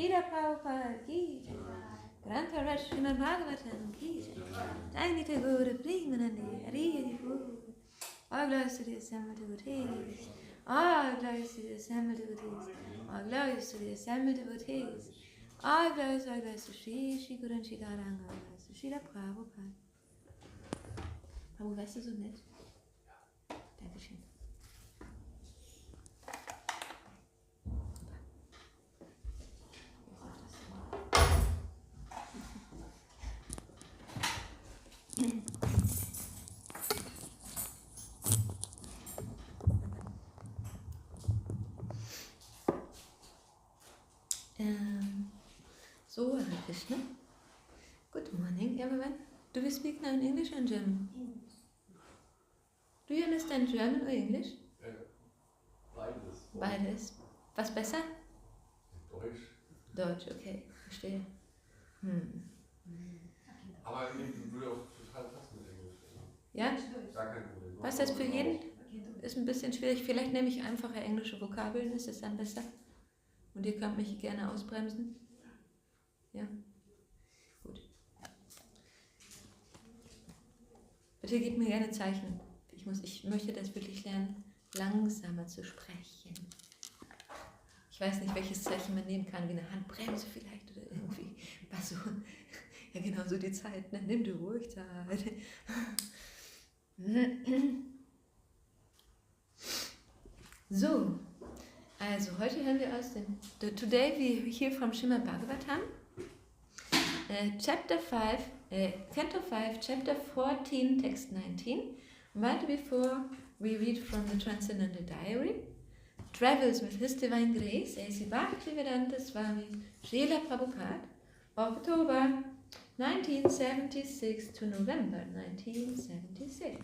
Srila Prabhupada ki jai. Grantha Raj Srimad Bhagavatam ki jai. Dainite Guru Premanande Hariya Guru. All glories to the assembled devotees. All glories to the assembled devotees. All glories to the assembled devotees. All glories to Shri Guru and Shri Garanga. All glories to Srila Prabhupada. Prabhu, weißt du so nett? Dankeschön. So, Hare Krishna. Good morning, everyone. Do we speak now in English or German? English. Do you understand German or English? Beides. Beides. Was besser? Deutsch. Deutsch, okay, verstehe. Aber ich würde auch total passen mit Englisch. Ja? Gar kein Problem. Was das für jeden? Ist ein bisschen schwierig. Vielleicht nehme ich einfache englische Vokabeln, ist es dann besser? Und ihr könnt mich gerne ausbremsen. Ja? Gut. Bitte gebt mir gerne Zeichen. Ich möchte das wirklich lernen, langsamer zu sprechen. Ich weiß nicht, welches Zeichen man nehmen kann, wie eine Handbremse vielleicht oder irgendwie. Was so. Ja, genau so die Zeit. Ne? Nimm du ruhig Zeit. So, also heute hören wir aus dem Today we hear from Srimad Bhagavatam, Chapter 5, Canto 5, Chapter 14, Text 19. But before we read from the Transcendental Diary, Travels with His Divine Grace, A.C. Bhaktivedanta Swami Srila Prabhupada, October 1976 to November 1976.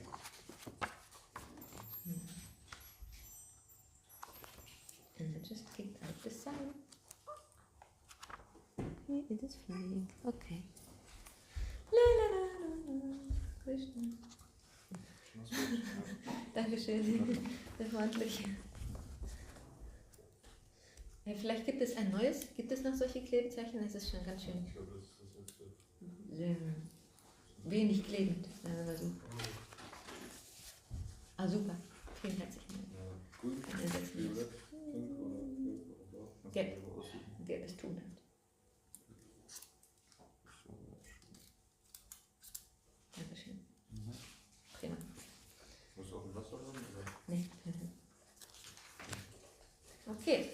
And I just kicked out the sound. Here it is flying. Okay. La la la la la. Krishna. Dankeschön. Sehr freundlich. Ja, vielleicht gibt es ein neues. Gibt es noch solche Klebezeichen? Das ist schon ganz schön. Ich glaube, das ist das Wenig klebend, sagen wir mal so. Ah, super. Vielen herzlichen Dank. Grün, violett, pink oder blau. Gelb. Gelbes Tun hat. Dankeschön. Prima. Musst du auch ein Wasser haben? Oder? Nee. Okay.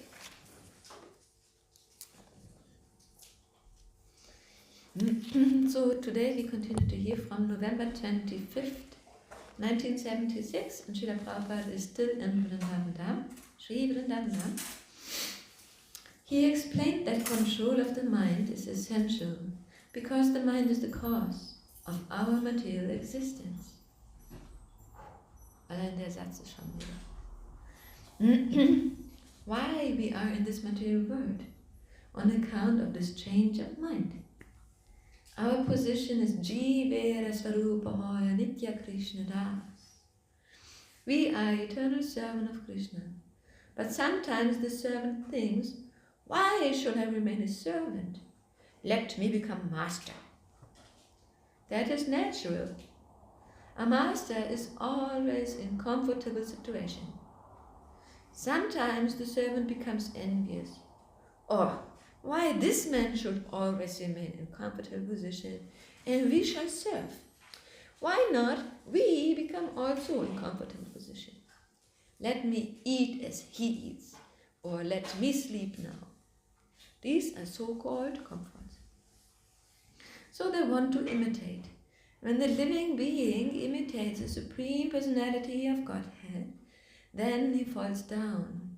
So today we continue to hear from November 25th, 1976, and Srila Prabhupada is still in Vrindavan Dham, Sri Vrindavan Dham. He explained that control of the mind is essential because the mind is the cause of our material existence. Allein der Satz ist schon wieder. Why we are in this material world? On account of this change of mind. Our position is Jivera Swarupamaya Nitya Krishna Das. We are eternal servant of Krishna. But sometimes the servant thinks, why should I remain a servant? Let me become master. That is natural. A master is always in comfortable situation. Sometimes the servant becomes envious. Or, why this man should always remain in comfortable position and we shall serve? Why not we become also in comfortable position? Let me eat as he eats, or let me sleep now. These are so-called comforts. So they want to imitate. When the living being imitates the Supreme Personality of Godhead, then he falls down.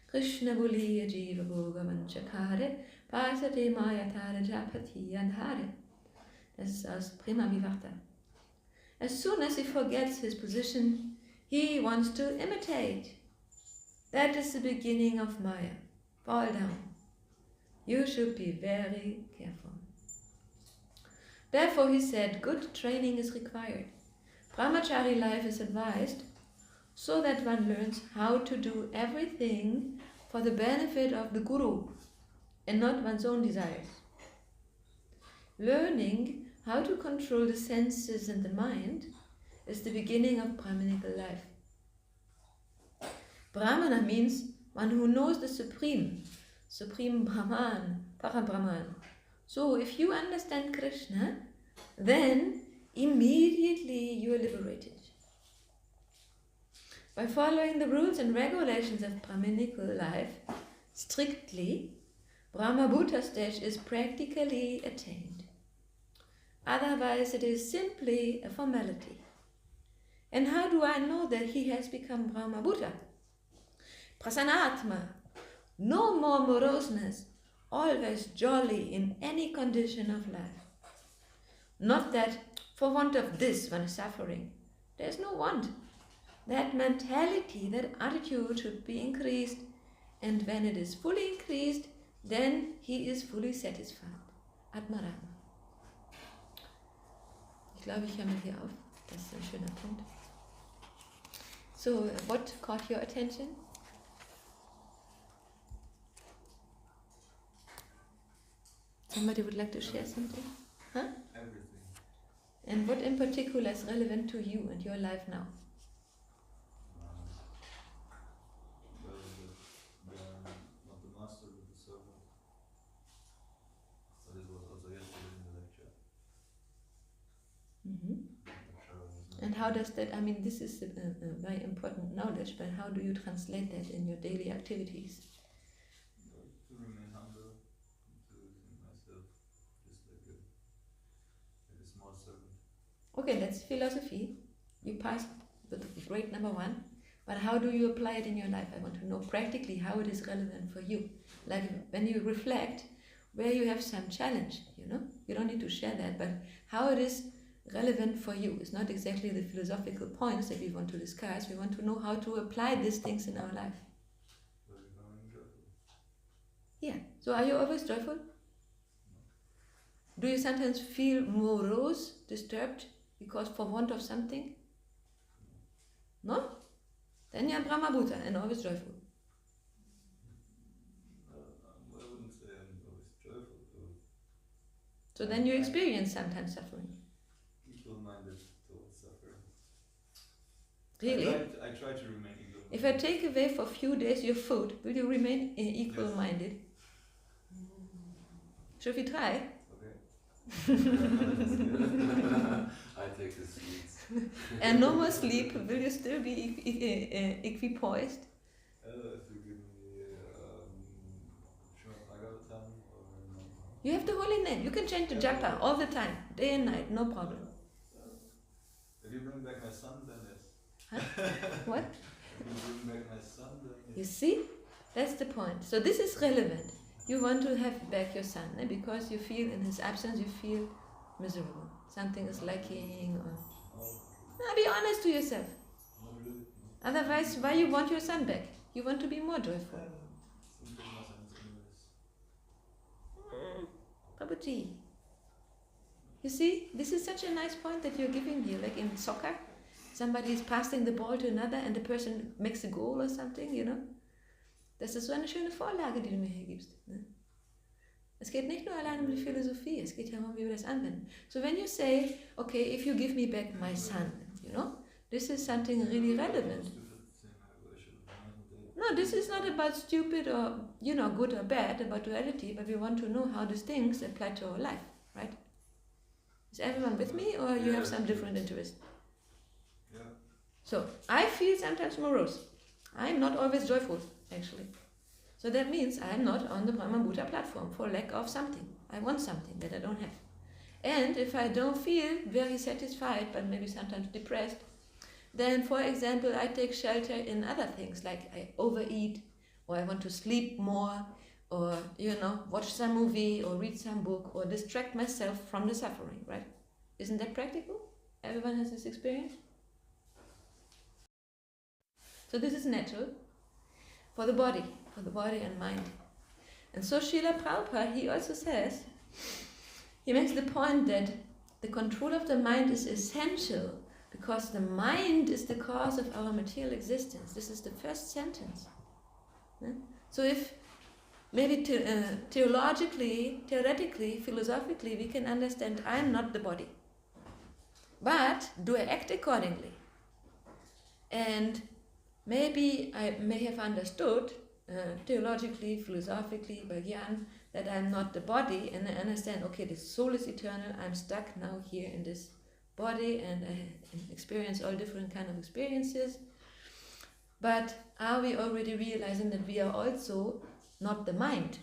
Krishna Buliya Jiva Bhoga Manchakare Pasate Mayatara Japati Andhare. Das ist aus Prima Vivata. As soon as he forgets his position, he wants to imitate. That is the beginning of Maya. Fall down. You should be very careful. Therefore he said, good training is required. Brahmachari life is advised so that one learns how to do everything for the benefit of the Guru. and not one's own desires. Learning how to control the senses and the mind is the beginning of Brahminical life. Brahmana means one who knows the Supreme Brahman, Parabrahman. So if you understand Krishna, then immediately you are liberated. By following the rules and regulations of Brahminical life strictly, Brahmabhuta stage is practically attained. Otherwise it is simply a formality. And how do I know that he has become Brahmabhuta? Prasanatma, no more moroseness, always jolly in any condition of life. Not that for want of this one is suffering. There is no want. That mentality, that attitude should be increased, and when it is fully increased, then he is fully satisfied. Atmarama. Ich glaube, ich höre mal hier auf. Das ist ein schöner Punkt. So, what caught your attention? Somebody would like to share something? Huh? Everything. And what in particular is relevant to you and your life now? Not the master, but the servant. So this was also yesterday in the lecture. And how does that, I mean, this is a very important knowledge, but how do you translate that in your daily activities? To remain humble, to think myself just like a small servant. Okay, that's philosophy. You passed with grade number 1. But how do you apply it in your life? I want to know practically how it is relevant for you. Like when you reflect where you have some challenge, you know? You don't need to share that, but how it is relevant for you. It's not exactly the philosophical points that we want to discuss. We want to know how to apply these things in our life. Becoming joyful. Yeah. So are you always joyful? Do you sometimes feel morose, disturbed, because for want of something? No? Then you're Brahmabhuta and always joyful. I wouldn't say I'm always joyful. So then you experience sometimes suffering. Equal-minded towards suffering. Really? I try to remain equal-minded. If I take away for a few days your food, will you remain equal-minded? Should we try? Okay. I take the sweets. And no more sleep, will you still be equipoised? If you give me Srimad Bhagavatam or You have the holy name. You can chant the japa all the time, day and night, no problem. If you bring back my son, then yes. Huh? What? If you bring back my son, then yes. You see? That's the point. So this is relevant. You want to have back your son, because you feel in his absence, you feel miserable. Something is lacking. Or... Now be honest to yourself. Otherwise, why you want your son back? You want to be more joyful. Prabhuji. You see, this is such a nice point that you're giving here. Like in soccer, somebody is passing the ball to another and the person makes a goal or something, you know. Das ist so eine schöne Vorlage, die du mir hier gibst. Ne? Es geht nicht nur allein um die Philosophie, es geht ja um, wie wir das anwenden. So when you say, okay, if you give me back my son, you know, this is something really relevant. No, this is not about stupid or, you know, good or bad, about duality, but we want to know how these things apply to our life, right? Is everyone with me, or you have some different interest? Yeah. So, I feel sometimes morose. I'm not always joyful, actually. So that means I'm not on the Brahmabhuta platform for lack of something. I want something that I don't have. And if I don't feel very satisfied, but maybe sometimes depressed, then, for example, I take shelter in other things, like I overeat, or I want to sleep more, or, you know, watch some movie, or read some book, or distract myself from the suffering, right? Isn't that practical? Everyone has this experience? So this is natural for the body and mind. And so Srila Prabhupada, he also says, he makes the point that the control of the mind is essential because the mind is the cause of our material existence. This is the first sentence. So if maybe theologically, theoretically, philosophically, we can understand I am not the body. But do I act accordingly? And maybe I may have understood theologically, philosophically, by Gyan, that I am not the body, and I understand, okay, the soul is eternal, I'm stuck now here in this body, and I experience all different kind of experiences. But are we already realizing that we are also not the mind?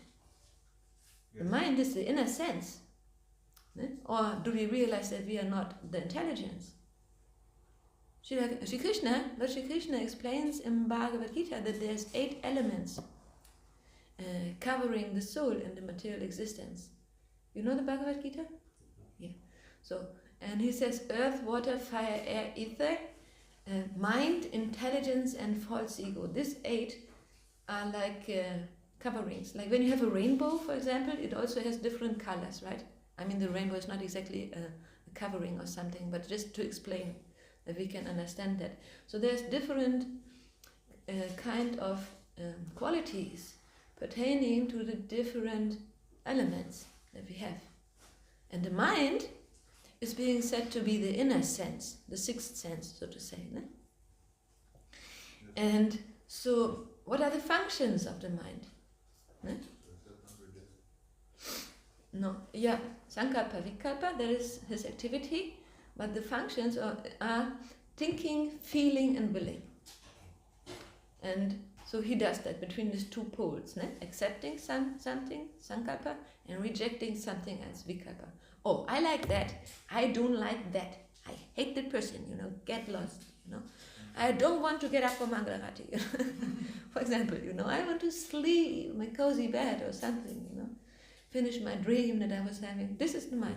The mind is the inner sense. Or do we realize that we are not the intelligence? Lord Shri Krishna explains in Bhagavad Gita that there's 8 elements covering the soul in the material existence. You know the Bhagavad Gita? Yeah. So, and he says earth, water, fire, air, ether, mind, intelligence, and false ego. These 8 are like coverings. Like when you have a rainbow, for example, it also has different colors, right? I mean, the rainbow is not exactly a covering or something, but just to explain that we can understand that. So there's different kind of qualities pertaining to the different elements that we have. And the mind is being said to be the inner sense, the 6th sense, so to say. No? And so, what are the functions of the mind? No? No, yeah, Sankalpa, Vikalpa, that is his activity, but the functions are thinking, feeling, and willing. And so he does that between these 2 poles, ne? Accepting something, Sankalpa, and rejecting something else, Vikalpa. Oh, I like that, I don't like that, I hate that person, get lost, I don't want to get up for Mangalarati, for example, I want to sleep in my cozy bed or something, finish my dream that I was having. This is the mind.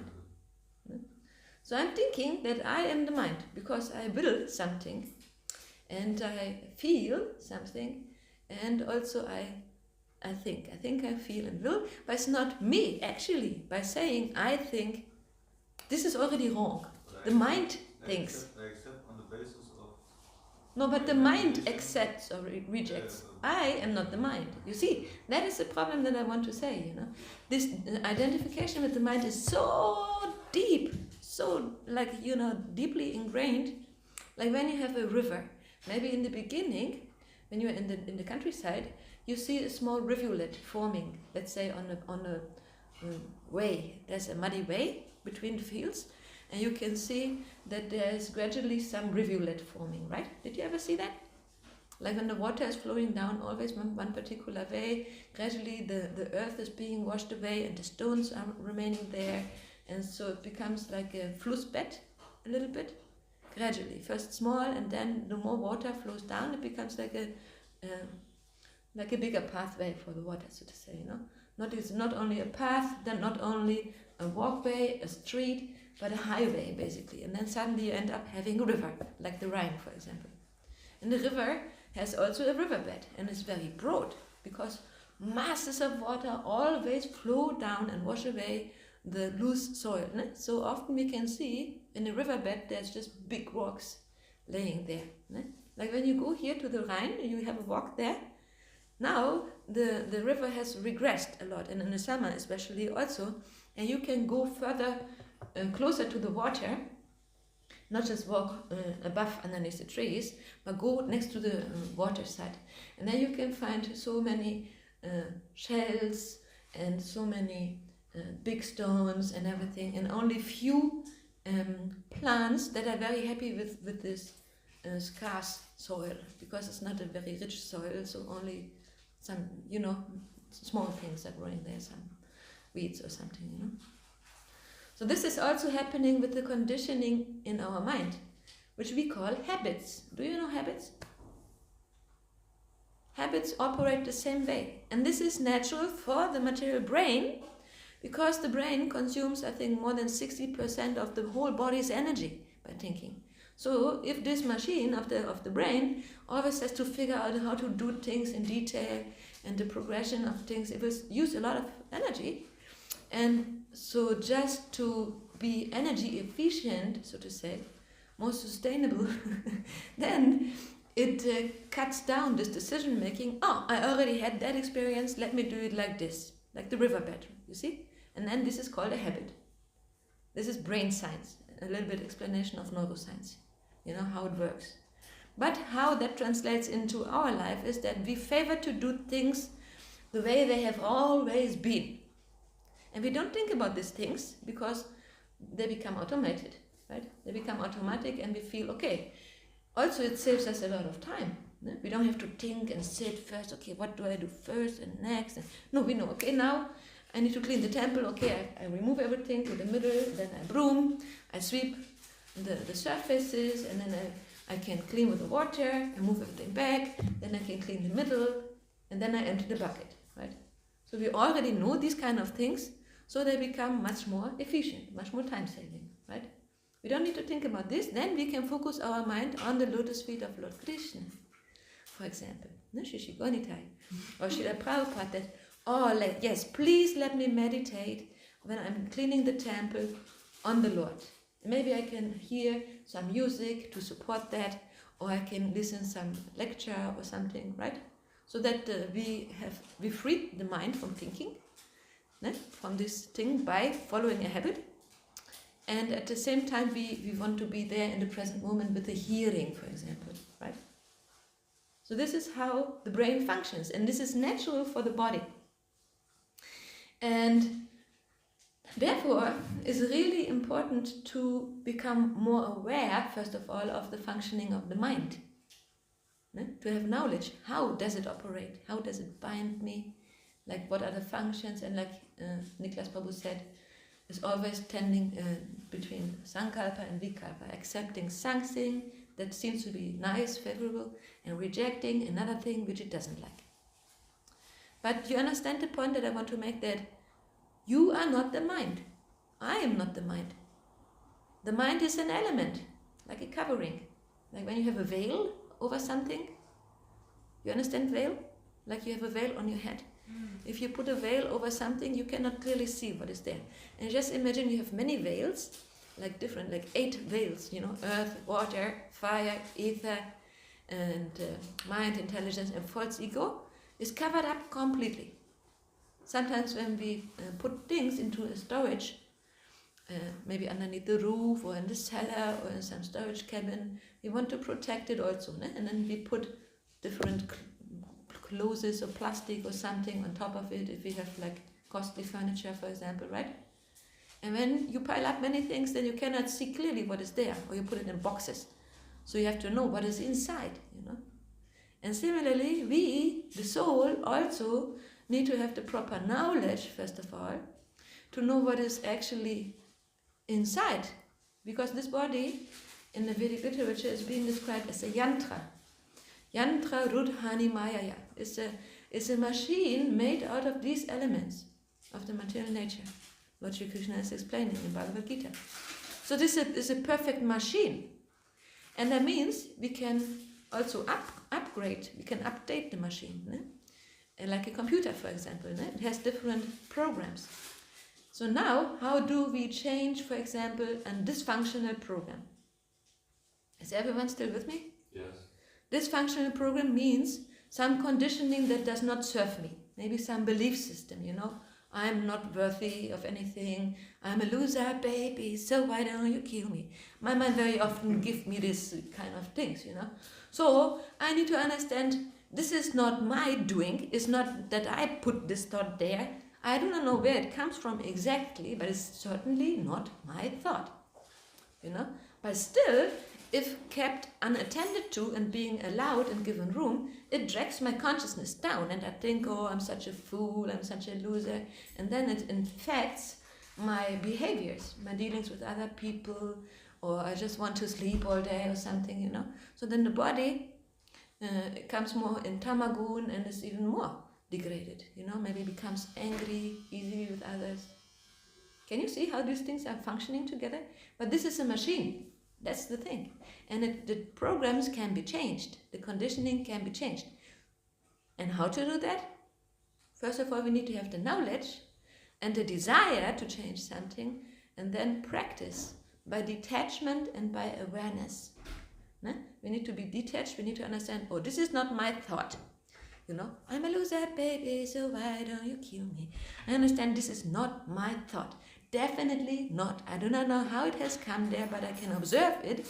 So I'm thinking that I am the mind because I will something and I feel something and also I think. I think, I feel and will, but it's not me actually. By saying I think, this is already wrong. The mind thinks. I accept on the basis of... No, but the mind accepts or rejects. I am not the mind. You see, that is the problem that I want to say, This identification with the mind is so deep, so deeply ingrained. Like when you have a river, maybe in the beginning, when you're in the countryside, you see a small rivulet forming, let's say on a way. There's a muddy way between the fields, and you can see that there's gradually some rivulet forming, right? Did you ever see that? Like when the water is flowing down always one particular way, gradually the earth is being washed away and the stones are remaining there, and so it becomes like a flussbett a little bit, gradually. First small, and then the more water flows down, it becomes like a bigger pathway for the water, so to say, It's not only a path, then not only a walkway, a street, but a highway, basically. And then suddenly you end up having a river, like the Rhine, for example. And the river has also a riverbed, and it's very broad, because masses of water always flow down and wash away the loose soil. Ne? So often we can see in the riverbed there's just big rocks laying there. Ne? Like when you go here to the Rhine, you have a walk there. Now the river has regressed a lot, and in the summer especially also, and you can go further, closer to the water, not just walk above underneath the trees, but go next to the water side. And then you can find so many shells and so many big stones and everything, and only few plants that are very happy with this scarce soil, because it's not a very rich soil, so only some, small things are growing there, some weeds or something, So this is also happening with the conditioning in our mind, which we call habits. Do you know habits? Habits operate the same way. And this is natural for the material brain, because the brain consumes, I think, more than 60% of the whole body's energy by thinking. So if this machine of the brain always has to figure out how to do things in detail and the progression of things, it will use a lot of energy. And so just to be energy efficient, so to say, more sustainable, then it cuts down this decision making. Oh, I already had that experience, let me do it like this, like the riverbed, you see? And then this is called a habit. This is brain science, a little bit explanation of neuroscience, how it works. But how that translates into our life is that we favor to do things the way they have always been. And we don't think about these things because they become automated, right? They become automatic and we feel, okay. Also, it saves us a lot of time. We don't have to think and sit first, okay, what do I do first and next? No, we know, okay, now I need to clean the temple, okay, I remove everything to the middle, then I broom, I sweep the surfaces, and then I can clean with the water, I move everything back, then I can clean the middle, and then I empty the bucket, right? So we already know these kind of things, so they become much more efficient, much more time-saving, right? We don't need to think about this, then we can focus our mind on the lotus feet of Lord Krishna, for example, Shishigonitai, or Srila Prabhupada, that, yes, please let me meditate when I'm cleaning the temple on the Lord. Maybe I can hear some music to support that, or I can listen some lecture or something, right? So that we free the mind from thinking, from this thing by following a habit. And at the same time, we want to be there in the present moment with the hearing, for example, right? So this is how the brain functions, and this is natural for the body. And therefore, it's really important to become more aware, first of all, of the functioning of the mind. To have knowledge, how does it operate? How does it bind me? Like, what are the functions? And like Niklas Prabhu said, is always tending between sankalpa and vikalpa, accepting something that seems to be nice, favorable, and rejecting another thing which it doesn't like. But you understand the point that I want to make, that you are not the mind. I am not the mind. The mind is an element, like a covering. Like when you have a veil over something. You understand veil? Like you have a veil on your head. If you put a veil over something, you cannot clearly see what is there. And just imagine you have many veils, like 8 veils, earth, water, fire, ether, and mind, intelligence, and false ego is covered up completely. Sometimes when we put things into a storage, maybe underneath the roof or in the cellar or in some storage cabin, we want to protect it also. And then we put different clothes or plastic or something on top of it, if we have like costly furniture, for example, right? And when you pile up many things, then you cannot see clearly what is there, or you put it in boxes. So you have to know what is inside, And similarly, we, the soul, also need to have the proper knowledge, first of all, to know what is actually inside. Because this body, in the Vedic literature, is being described as a yantra. Yantra Rudhani Mayaya is a machine made out of these elements of the material nature. Lord Shri Krishna is explaining in Bhagavad Gita. So this is a perfect machine. And that means we can also upgrade, we can update the machine. Like a computer, for example. It has different programs. So now, how do we change, for example, a dysfunctional program? Is everyone still with me? Yes. Dysfunctional program means some conditioning that does not serve me. Maybe some belief system, I'm not worthy of anything. I'm a loser, baby, so why don't you kill me? My mind very often gives me this kind of things, So I need to understand this is not my doing. It's not that I put this thought there. I do not know where it comes from exactly, but it's certainly not my thought, But still, if kept unattended to and being allowed and given room, it drags my consciousness down, and I think, oh, I'm such a fool, I'm such a loser, and then it infects my behaviors, my dealings with other people, or I just want to sleep all day or something, So then the body it comes more in tamagun and is even more degraded, maybe becomes angry easily with others. Can you see how these things are functioning together? But this is a machine. That's the thing. And the programs can be changed. The conditioning can be changed. And how to do that? First of all, we need to have the knowledge and the desire to change something, and then practice by detachment and by awareness. Ne? We need to be detached. We need to understand, oh, this is not my thought. I'm a loser, baby, so why don't you kill me? I understand this is not my thought. Definitely not. I do not know how it has come there, but I can observe it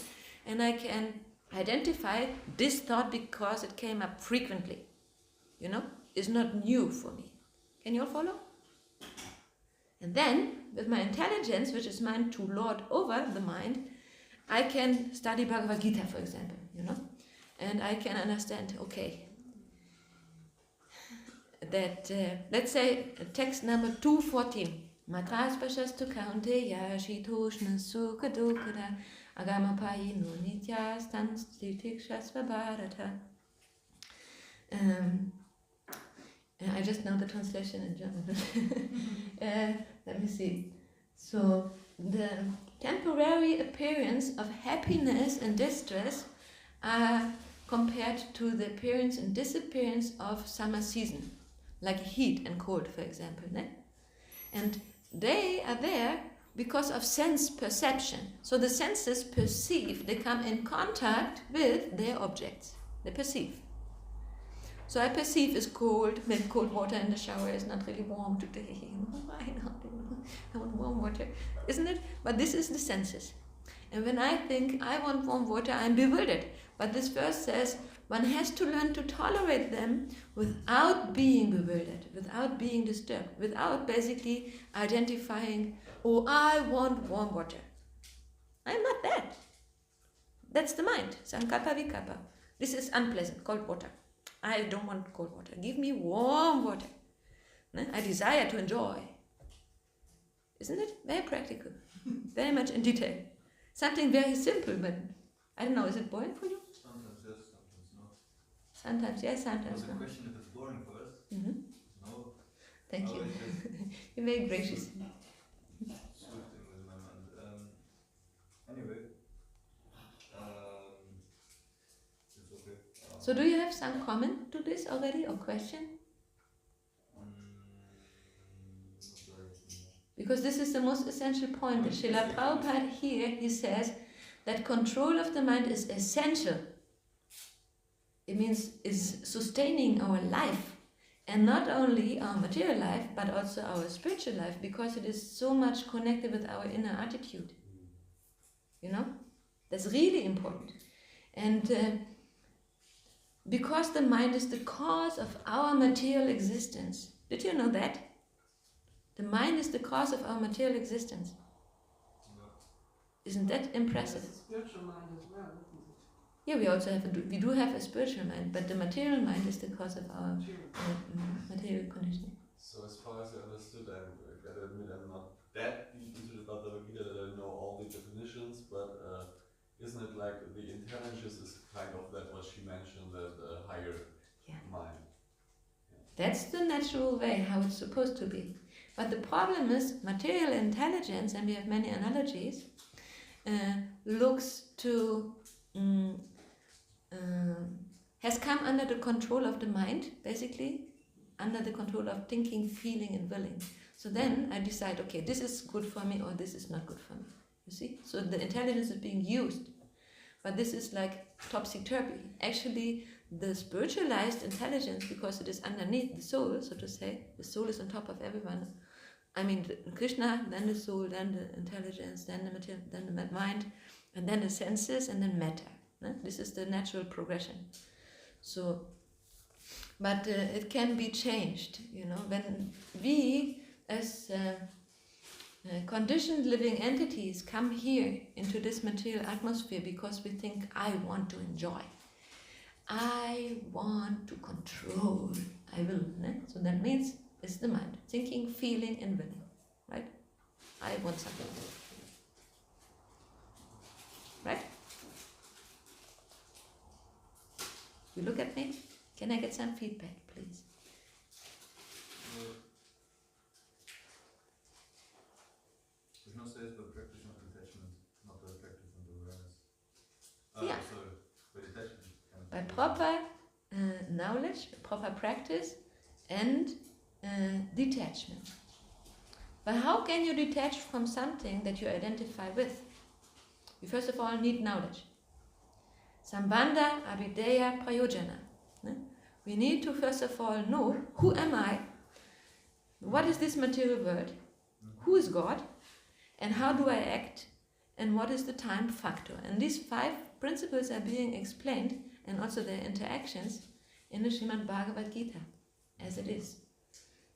and I can identify this thought because it came up frequently. It's not new for me. Can you all follow? And then, with my intelligence, which is mine to lord over the mind, I can study Bhagavad Gita, for example, and I can understand, okay, that, let's say, text number 214, Matras Pashastu Kaunteya Shitoshna Sukha Dukada Agamapayi no Nitya Stanstitik Shasva Bharata. I just know the translation in German. Let me see. So, the temporary appearance of happiness and distress are compared to the appearance and disappearance of summer season, like heat and cold, for example. Ne? And they are there because of sense perception. So the senses perceive, they come in contact with their objects. They perceive. So I perceive it's cold, maybe cold water in the shower is not really warm today. I want warm water, isn't it? But this is the senses. And when I think I want warm water, I'm bewildered. But this verse says one has to learn to tolerate them without being bewildered, without being disturbed, without basically identifying, oh, I want warm water. I'm not that. That's the mind, Sankapa Vikapa. This is unpleasant, cold water. I don't want cold water. Give me warm water. I desire to enjoy. Isn't it? Very practical. Very much in detail. Something very simple, but I don't know, is it boring for you? Sometimes yes, sometimes not. Sometimes yes, sometimes Was no. a question if it's boring first? Mm-hmm. No. Thank you. Just You're very gracious. swifting with my mind. Anyway. It's okay. So do you have some comment to this already or question? Not very. Because this is the most essential point. That Srila Prabhupada here, he says that control of the mind is essential. It means is sustaining our life. And not only our material life, but also our spiritual life, because it is so much connected with our inner attitude. That's really important. And because the mind is the cause of our material existence. Did you know that? The mind is the cause of our material existence. Isn't that impressive? It's a spiritual mind as well, isn't it? Yeah, we do have a spiritual mind, but the material mind is the cause of our material conditioning. So as far as I understood, I gotta admit I'm not that deep into the Bhagavad Gita that I know all the definitions, but isn't it like the intelligence is kind of that what she mentioned, that higher mind? Yeah. That's the natural way, how it's supposed to be. But the problem is material intelligence, and we have many analogies, has come under the control of the mind, basically, under the control of thinking, feeling, and willing. So then I decide, okay, this is good for me or this is not good for me. You see? So the intelligence is being used. But this is like topsy-turvy. Actually, the spiritualized intelligence, because it is underneath the soul, so to say, the soul is on top of everyone. I mean, Krishna, then the soul, then the intelligence, then the material, then the mind, and then the senses, and then matter. This is the natural progression. So, but it can be changed, when we, as conditioned living entities, come here into this material atmosphere because we think, I want to enjoy. I want to control. I will. So that means it's the mind. Thinking, feeling, and willing. Right? I want something. Right? You look at me? Can I get some feedback, please? Krishna says by practice of detachment, not by practice of awareness. Yeah. Sorry, by detachment. By proper knowledge, proper practice, and detachment. But how can you detach from something that you identify with? You first of all need knowledge. Sambandha Abhideya Prayojana. We need to first of all know, who am I? What is this material world? Who is God? And how do I act? And what is the time factor? And these 5 principles are being explained, and also their interactions, in the Srimad Bhagavad Gita, as it is.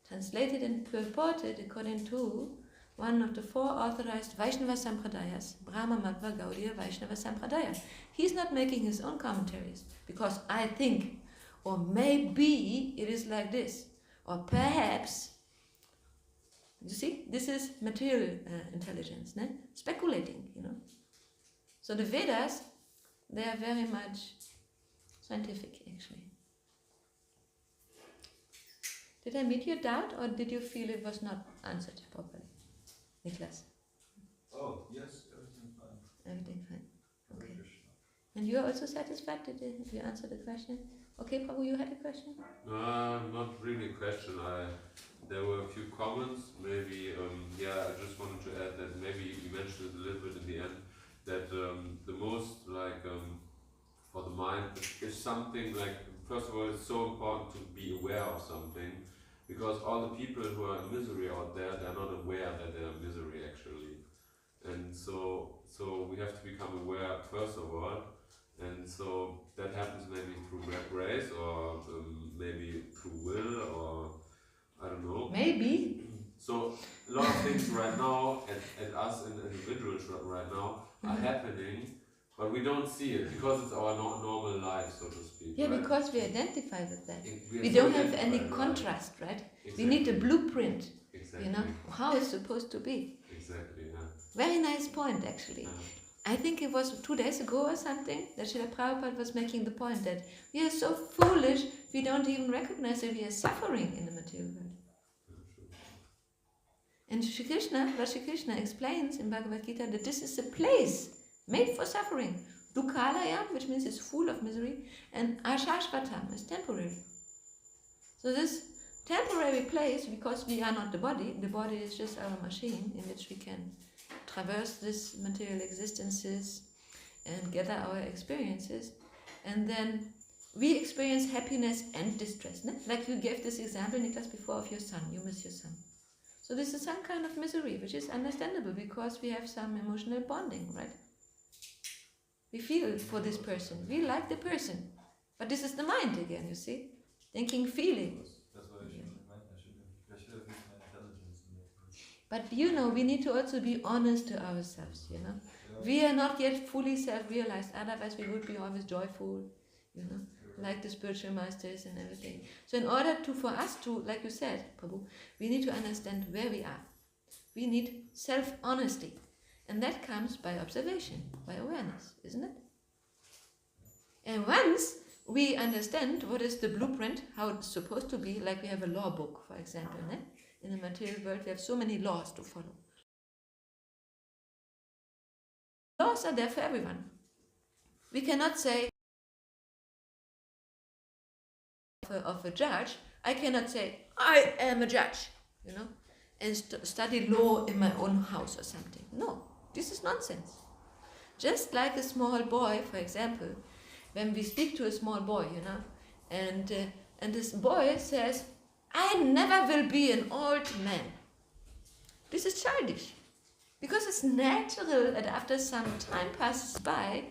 Translated and purported according to one of the 4 authorized Vaishnava Sampradayas, Brahma Madhva Gaudiya Vaishnava Sampradaya. He's not making his own commentaries, because I think, or maybe it is like this, or perhaps. You see, this is material intelligence, ne? Speculating, So the Vedas, they are very much scientific, actually. Did I meet your doubt, or did you feel it was not answered properly, Niklas? Oh, yes, everything fine. Everything fine. Hare Okay. Krishna. And you are also satisfied? Did you answer the question? Okay, Prabhu, you had a question? Not really a question. There were a few comments. Maybe, I just wanted to add that maybe you mentioned it a little bit in the end, that the most, for the mind, is something like, first of all, it's so important to be aware of something, because all the people who are in misery out there, they're not aware that they're in misery actually. And so we have to become aware first of all, and so that happens maybe through grace, or maybe through will, or I don't know. Maybe. So a lot of things right now, and us individuals right now, are happening, but we don't see it because it's our normal life, so to speak. Yeah, right? because we identify with that. We are don't so have any identified, contrast, right? Exactly. We need a blueprint, Exactly. how it's supposed to be. Exactly, yeah. Very nice point, actually. I think it was 2 days ago or something that Srila Prabhupada was making the point that we are so foolish, we don't even recognize that we are suffering in the material world. And Shri Krishna explains in Bhagavad Gita that this is a place made for suffering. Dukhalayam, which means it's full of misery, and Ashashvatam is temporary. So this temporary place, because we are not the body is just our machine in which we can traverse this material existences and gather our experiences, and then we experience happiness and distress. Ne? Like you gave this example, Niklas, before of your son, you miss your son. So this is some kind of misery, which is understandable because we have some emotional bonding, right? We feel for this person, we like the person, but this is the mind again, you see? Thinking, feeling. That's why I should have used my intelligence in that person. But we need to also be honest to ourselves, Yeah. We are not yet fully self-realized, otherwise we would be always joyful, like the spiritual masters and everything. So in order for us to, like you said, Prabhu, we need to understand where we are. We need self-honesty. And that comes by observation, by awareness, isn't it? And once we understand what is the blueprint, how it's supposed to be, like we have a law book, for example, né? In the material world we have so many laws to follow. Laws are there for everyone. We cannot say of a judge, I cannot say, I am a judge, and study law in my own house or something. No, this is nonsense. Just like a small boy, for example, when we speak to a small boy, and this boy says, I never will be an old man. This is childish. Because it's natural that after some time passes by,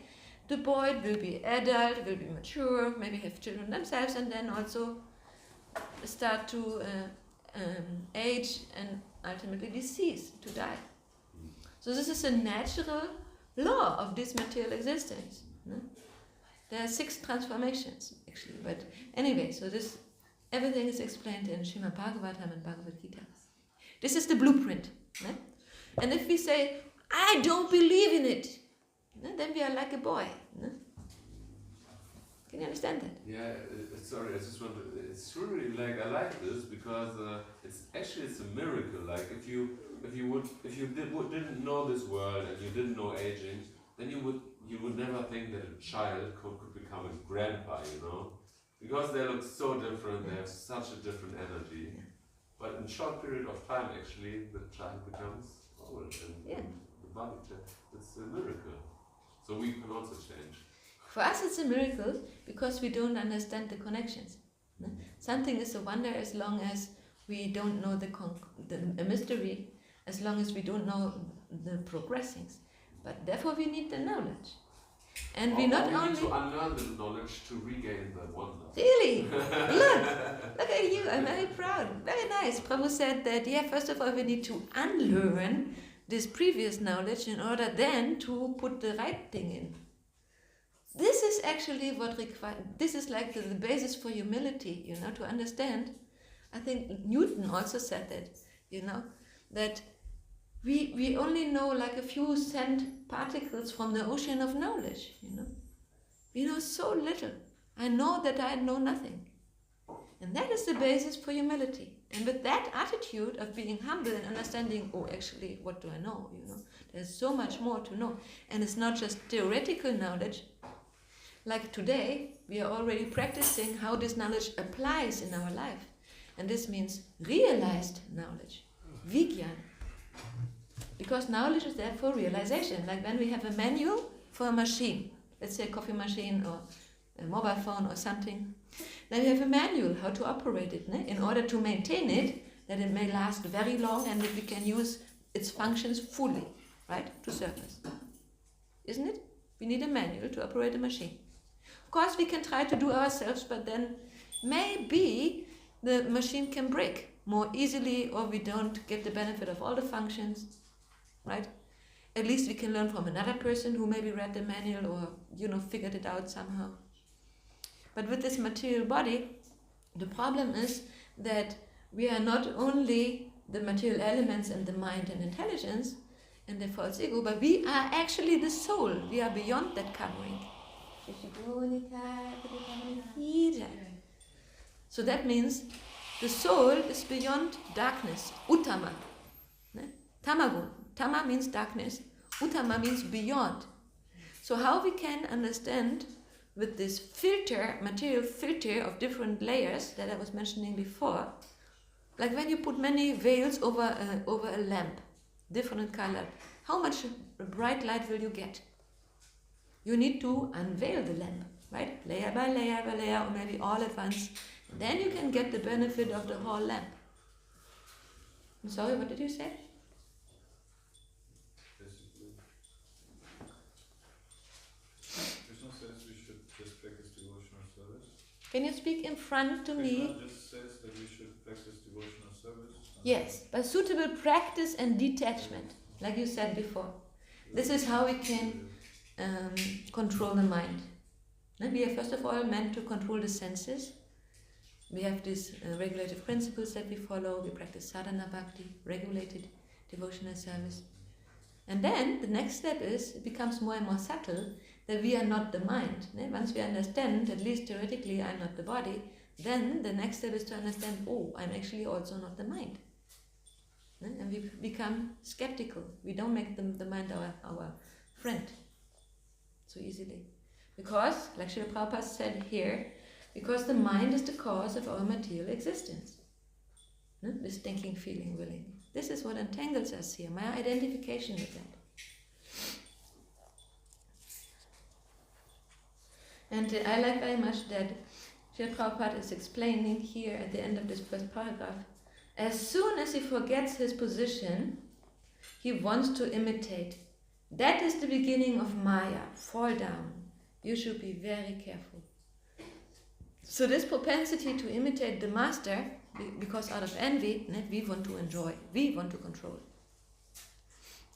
the boy will be adult, will be mature, maybe have children themselves, and then also start to age and ultimately decease, to die. So this is a natural law of this material existence. There are 6 transformations, actually. But anyway, so everything is explained in Srimad Bhagavatam and Bhagavad Gita. This is the blueprint. And if we say, I don't believe in it, then we are like a boy. Can you understand that? Yeah, sorry, I just want to, it's really like, I like this because it's a miracle. Like if you didn't know this world and you didn't know aging, then you would never think that a child could become a grandpa, because they look so different, they have such a different energy. Yeah. But in a short period of time, actually, the child becomes old and the body changes. It's a miracle. So we can also change. For us it's a miracle because we don't understand the connections. Something is a wonder as long as we don't know a mystery, as long as we don't know the progressings. But therefore we need the knowledge. And we not need only to unlearn the knowledge to regain the wonder. really look at you, I'm very proud. Very nice. Prabhu said that first of all we need to unlearn this previous knowledge in order then to put the right thing in. This is actually what this is like the basis for humility, to understand. I think Newton also said that, that we only know like a few cent particles from the ocean of knowledge, We know so little. I know that I know nothing. And that is the basis for humility. And with that attitude of being humble and understanding, actually, what do I know, There's so much more to know. And it's not just theoretical knowledge. Like today, we are already practicing how this knowledge applies in our life. And this means realized knowledge, vigyan. Because knowledge is there for realization. Like when we have a manual for a machine, let's say a coffee machine or a mobile phone or something, then we have a manual how to operate it, in order to maintain it, that it may last very long and that we can use its functions fully, right, to serve us. Isn't it? We need a manual to operate a machine. Of course, we can try to do ourselves, but then maybe the machine can break more easily, or we don't get the benefit of all the functions, right? At least we can learn from another person who maybe read the manual or, figured it out somehow. But with this material body, the problem is that we are not only the material elements and the mind and intelligence and the false ego, but we are actually the soul. We are beyond that covering. So that means the soul is beyond darkness. Uttama. Tamagun. Tama means darkness. Uttama means beyond. So how we can understand with this filter, material filter of different layers that I was mentioning before, like when you put many veils over a lamp, different color, how much bright light will you get? You need to unveil the lamp, right? Layer by layer by layer, or maybe all at once. Then you can get the benefit of the whole lamp. I'm sorry, what did you say? Basically, Krishna says we should just practice devotional service. Can you speak in front to me? Krishna just says that we should practice devotional service. Yes, by suitable practice and detachment, like you said before. This is how we can control the mind. We are first of all meant to control the senses. We have these regulative principles that we follow. We practice sadhana bhakti, regulated devotional service. And then the next step is, it becomes more and more subtle, that we are not the mind. Once we understand, at least theoretically, I'm not the body, then the next step is to understand, I'm actually also not the mind. And we become skeptical. We don't make the mind our friend so easily. Because, like Srila Prabhupada said here, because the mind is the cause of our material existence. This thinking, feeling, willing. This is what entangles us here, my identification with that. And I like very much that Srila Prabhupada is explaining here at the end of this first paragraph, as soon as he forgets his position, he wants to imitate. That is the beginning of Maya, fall down. You should be very careful. So this propensity to imitate the master, because out of envy, we want to enjoy, we want to control.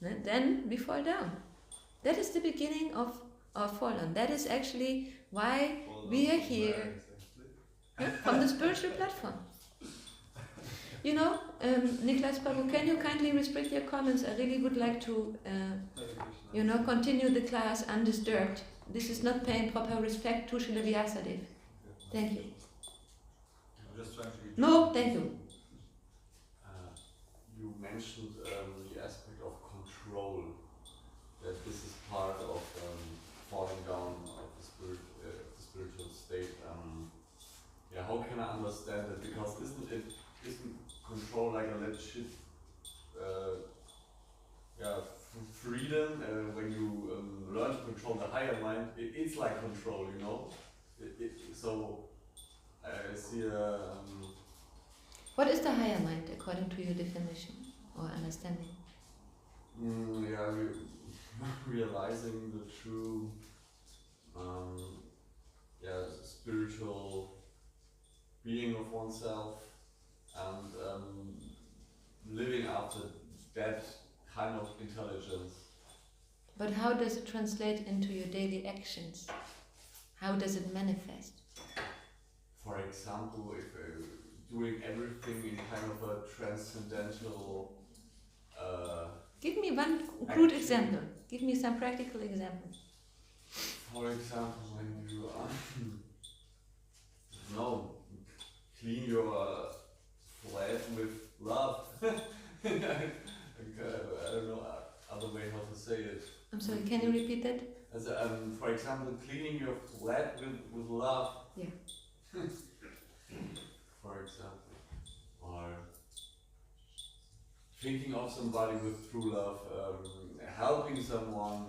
Then we fall down. That is the beginning of our fall down. That is actually why we are here from the spiritual platform. Niklas Prabhu, can you kindly restrict your comments? I really would like to, continue the class undisturbed. This is not paying proper respect to Srila Vyasadeva. Thank you. I'm just trying to be. No, thank you. You mentioned the aspect of control, that this is part of falling down of the spiritual state. How can I understand it? Because isn't control like a legit freedom when you learn to control the higher mind? It's it's like control, you know. So I see What is the higher mind according to your definition or understanding? Realizing the true spiritual being of oneself and living after that kind of intelligence. But how does it translate into your daily actions? How does it manifest? For example, if doing everything in kind of a transcendental Give me one crude example. Give me some practical examples. For example, when you clean your flat with love. I don't know other way how to say it. I'm sorry, can you repeat that? As for example, cleaning your flat with love. Yeah. For example, or thinking of somebody with true love, helping someone.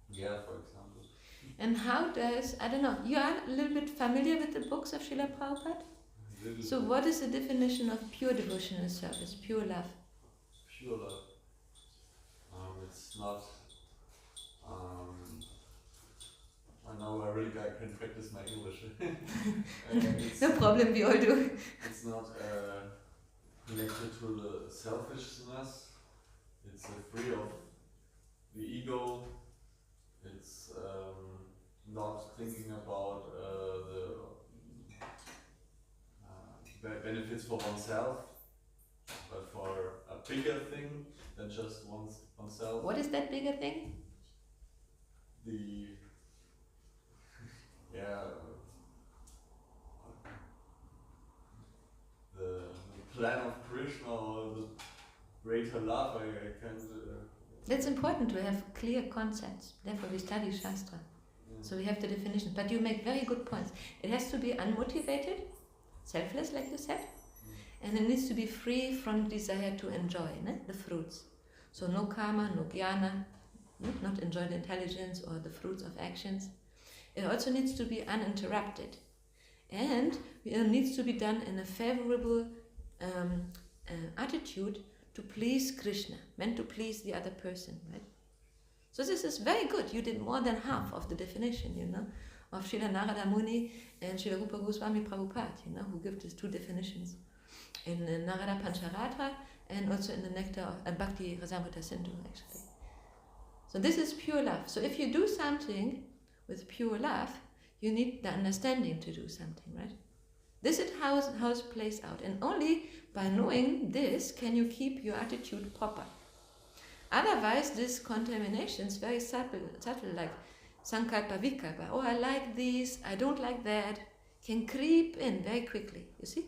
For example. And how does, I don't know, you are a little bit familiar with the books of Srila Prabhupada? So what is the definition of pure devotional service, pure love? Pure love. It's not. I know I really can practice my English. No problem, we all do. It's not connected to the selfishness. It's free of the ego. It's not thinking about the benefits for oneself, but for a bigger thing than just oneself. What is that bigger thing? The plan of Krishna or the greater love. I can't. That's important to have clear concepts. Therefore, we study Shastra. So we have the definition. But you make very good points. It has to be unmotivated, selfless, like you said, and it needs to be free from desire to enjoy the fruits. So no karma, no jnana, not enjoy the intelligence or the fruits of actions. It also needs to be uninterrupted. And it needs to be done in a favorable attitude to please Krishna, meant to please the other person, right? So this is very good. You did more than half of the definition, of Srila Narada Muni and Srila Rupa Goswami Prabhupada, who give these two definitions in Narada Pancharatra and also in the Nectar of Bhakti Rasamrita Sindhu, actually. So this is pure love. So if you do something with pure love, you need the understanding to do something, right? This is how it plays out. And only by knowing this can you keep your attitude proper. Otherwise, this contamination is very subtle, like sankalpa vikalpa. Oh, I like this, I don't like that, can creep in very quickly, you see?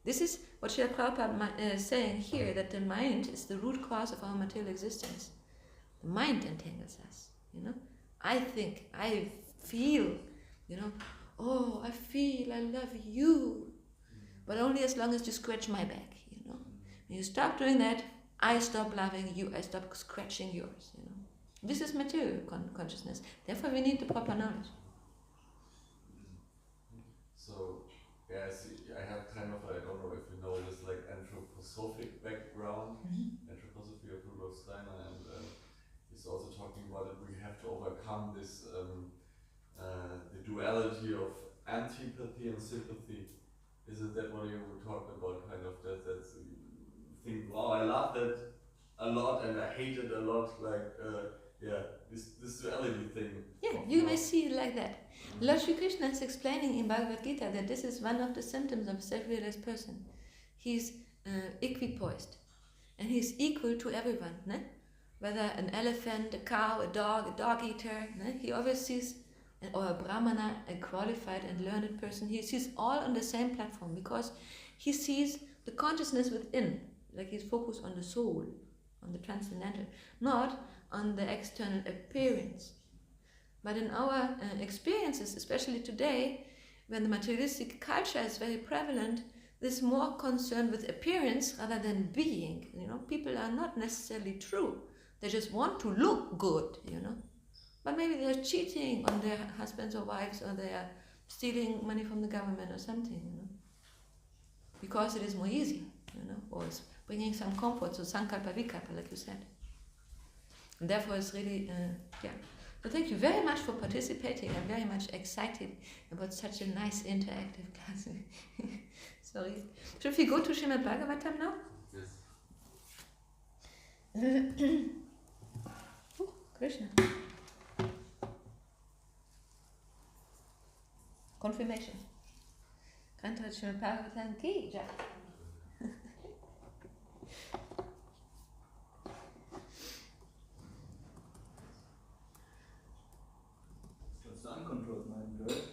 This is what Srila Prabhupada is saying here, that the mind is the root cause of our material existence. The mind entangles us, I think, I feel, oh, I feel I love you, but only as long as you scratch my back, When you stop doing that, I stop loving you, I stop scratching yours, This is material consciousness. Therefore, we need the proper knowledge. So, I have kind of, I don't know if you know this, like anthroposophic background, anthroposophy of Rudolf Steiner, and he's also talking about that we have to overcome this, the duality of antipathy and sympathy. Isn't that what you were talking about, kind of, that's think, wow, I love that a lot and I hate it a lot, like, this duality thing. Yeah, you may see it like that. Lord Shri Krishna is explaining in Bhagavad Gita that this is one of the symptoms of a self-realized person. He's equipoised and he's equal to everyone, whether an elephant, a cow, a dog eater, he always sees, or a brahmana, a qualified and learned person, he sees all on the same platform because he sees the consciousness within. Like he's focused on the soul, on the transcendental, not on the external appearance. But in our experiences, especially today, when the materialistic culture is very prevalent, there's more concern with appearance rather than being. People are not necessarily true. They just want to look good, But maybe they're cheating on their husbands or wives, or they're stealing money from the government or something, Because it is more easy, or it's bringing some comfort, so sankalpa vikalpa, like you said. And therefore it's really, So thank you very much for participating. I'm very much excited about such a nice interactive class. Sorry. Should we go to Srimad Bhagavatam now? Yes. Oh, Krishna. Confirmation. Kantra Srimad Bhagavatam ki jai. It's the uncontrolled mind, right?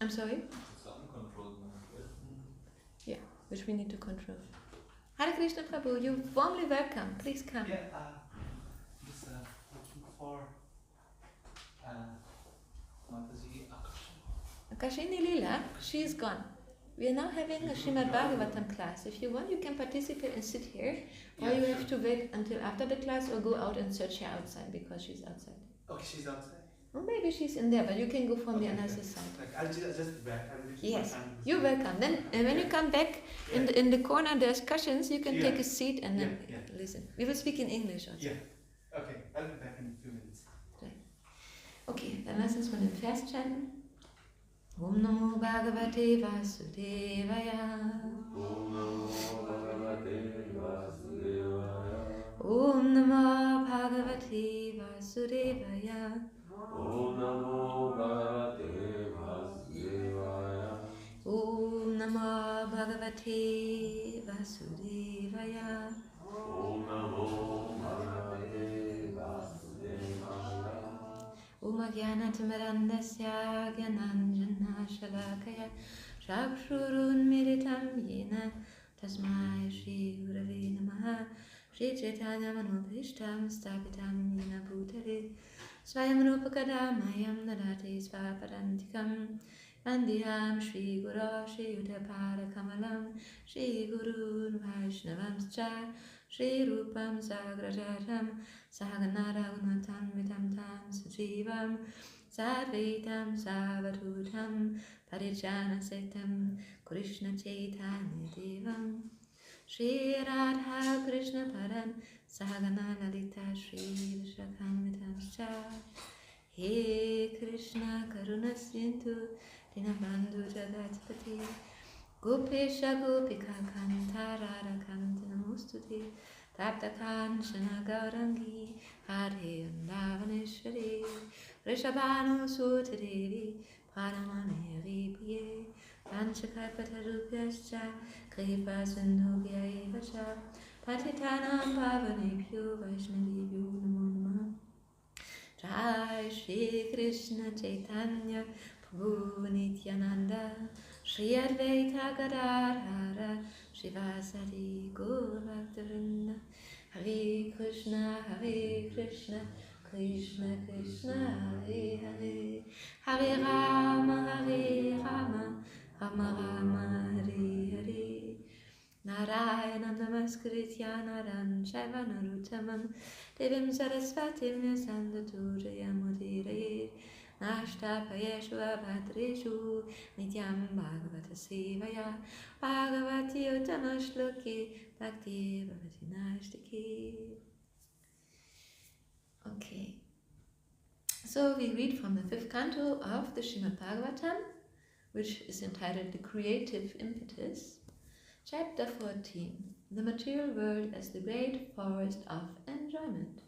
I'm sorry? It's the uncontrolled mind, right? Yeah, which we need to control. Hare Krishna Prabhu, you're warmly welcome. Please come. Yeah, just looking for Mataji Akashini Leela, she's gone. We are now having a Srimad Bhagavatam class. If you want, you can participate and sit here, or you have to wait until after the class, or go out and search her outside, because she's outside. Okay, she's outside. Or maybe she's in there, but you can go from the other side. Like, I'll just be back. Yes, you're welcome. Then when you come back, in the corner there's cushions, you can take a seat and then listen. We will speak in English also. Yeah. Okay, I'll be back in a few minutes. Okay, dann lass uns mal den Vers chanten. Om Namo Bhagavate Vasudevaya. Om Namo Bhagavate Vasudevaya. Om Namo Bhagavate Vasudevaya. Om Namo Bhagavate Vasudevaya. Om Namo Bhagavate Vasudevaya. Om Namo Bhagavate Vasudevaya. Om Jnanatimirandasya Jnananjana Shalakaya Chakshurunmilitam Yena Tasmai Shri Gurave Namaha Shri Chaitanya Manobhishtam Stapitam Yena Bhutale Swayam Rupakadamayam Nadati Svapadantikam Vandiham Shri Guru Shri Yuddhapada Kamalam Shri Gurun Vaishnavamscha Shri Rupam Sagrajatam Sahagana Raghunatam Vitam Tam Sajivam Sadvaitam Savatutam Parijana Setam Krishna Chaitanya Devam Shri Radha Krishna Paran Sahagana Lalita Shri Vishakam Vitamscha He Krishna Karuna Sintu Dinabandhu Jagatpati Gopesha Gopika Kanta Radha Kanta Namostute Tapta Kanchana Gaurangi Radhe Undavaneshwari Rishabhanu Sutadevi Pranamani Ripiye Panchakalpatarupyascha Kripa Sindhubhya Evacha Patitanam Pavanebhyo Vaishnavibhyo Namo Namaha Jai Shri Krishna Chaitanya Prabhu Nityananda Shri Advaita Gadadhara Shivasati Gaurabhaktavinda Hare Krishna Krishna Krishna Hare Hare Hare Rama Rama Rama Hare Hare Narayanam Namaskritya Naran Shaiva Naruttamam Devim Sarasvatim Yasandatu Jayamudiraye Nashtapayeshu Abhadreshu Nityam Bhagavata Sevaya Bhagavati Uttamashloki Bhakti Bhavati Nashtaki. Okay. So we read from the 5th canto of the Srimad Bhagavatam, which is entitled The Creative Impetus, Chapter 14, The Material World as the Great Forest of Enjoyment.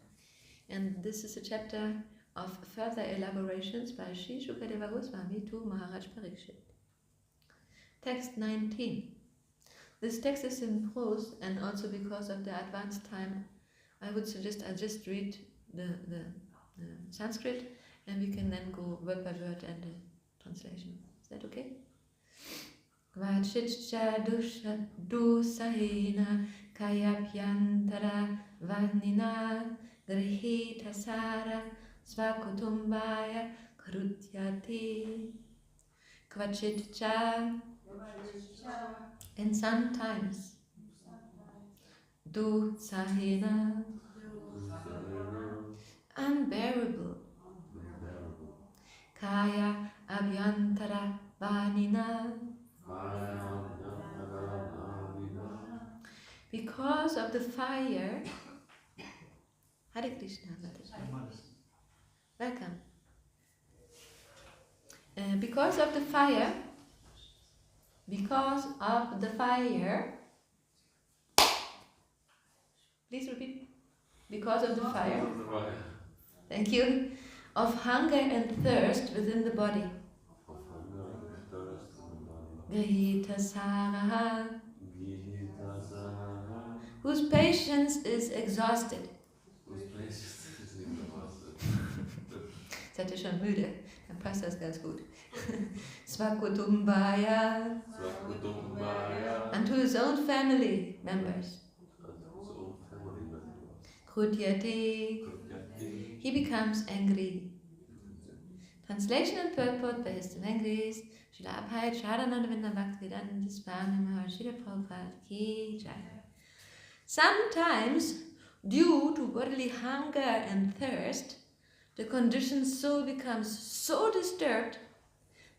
And this is a chapter of further elaborations by Sri Shukadeva Goswami to Maharaj Parikshit. Text 19. This text is in prose, and also because of the advanced time, I would suggest I just read the Sanskrit, and we can then go word by word and the translation. Is that okay? Kvachitcha dusahena kayapyantara varnina grihita sara svakutumbaya karutyati. Kvachitcha, and sometimes, dusahena, unbearable. unbearable. Kaya abhyantara vanina. Because of the fire. Hare Krishna, Mataji. Welcome. Because of the fire. Please repeat. Because of the fire. Thank you. Of hunger and thirst within the body. Gahita saraha. Whose patience is exhausted. Seid ihr schon müde? Dann passt das ganz gut. Svakutumbaya. Unto his own family members. Krutyate. He becomes angry. Translation and purport based on English. Srila Abhay Charananda Vinda Bhaktivedanta Swami Maharaj Srila Prabhupada Ki Jai. Sometimes, due to bodily hunger and thirst, the conditioned soul becomes so disturbed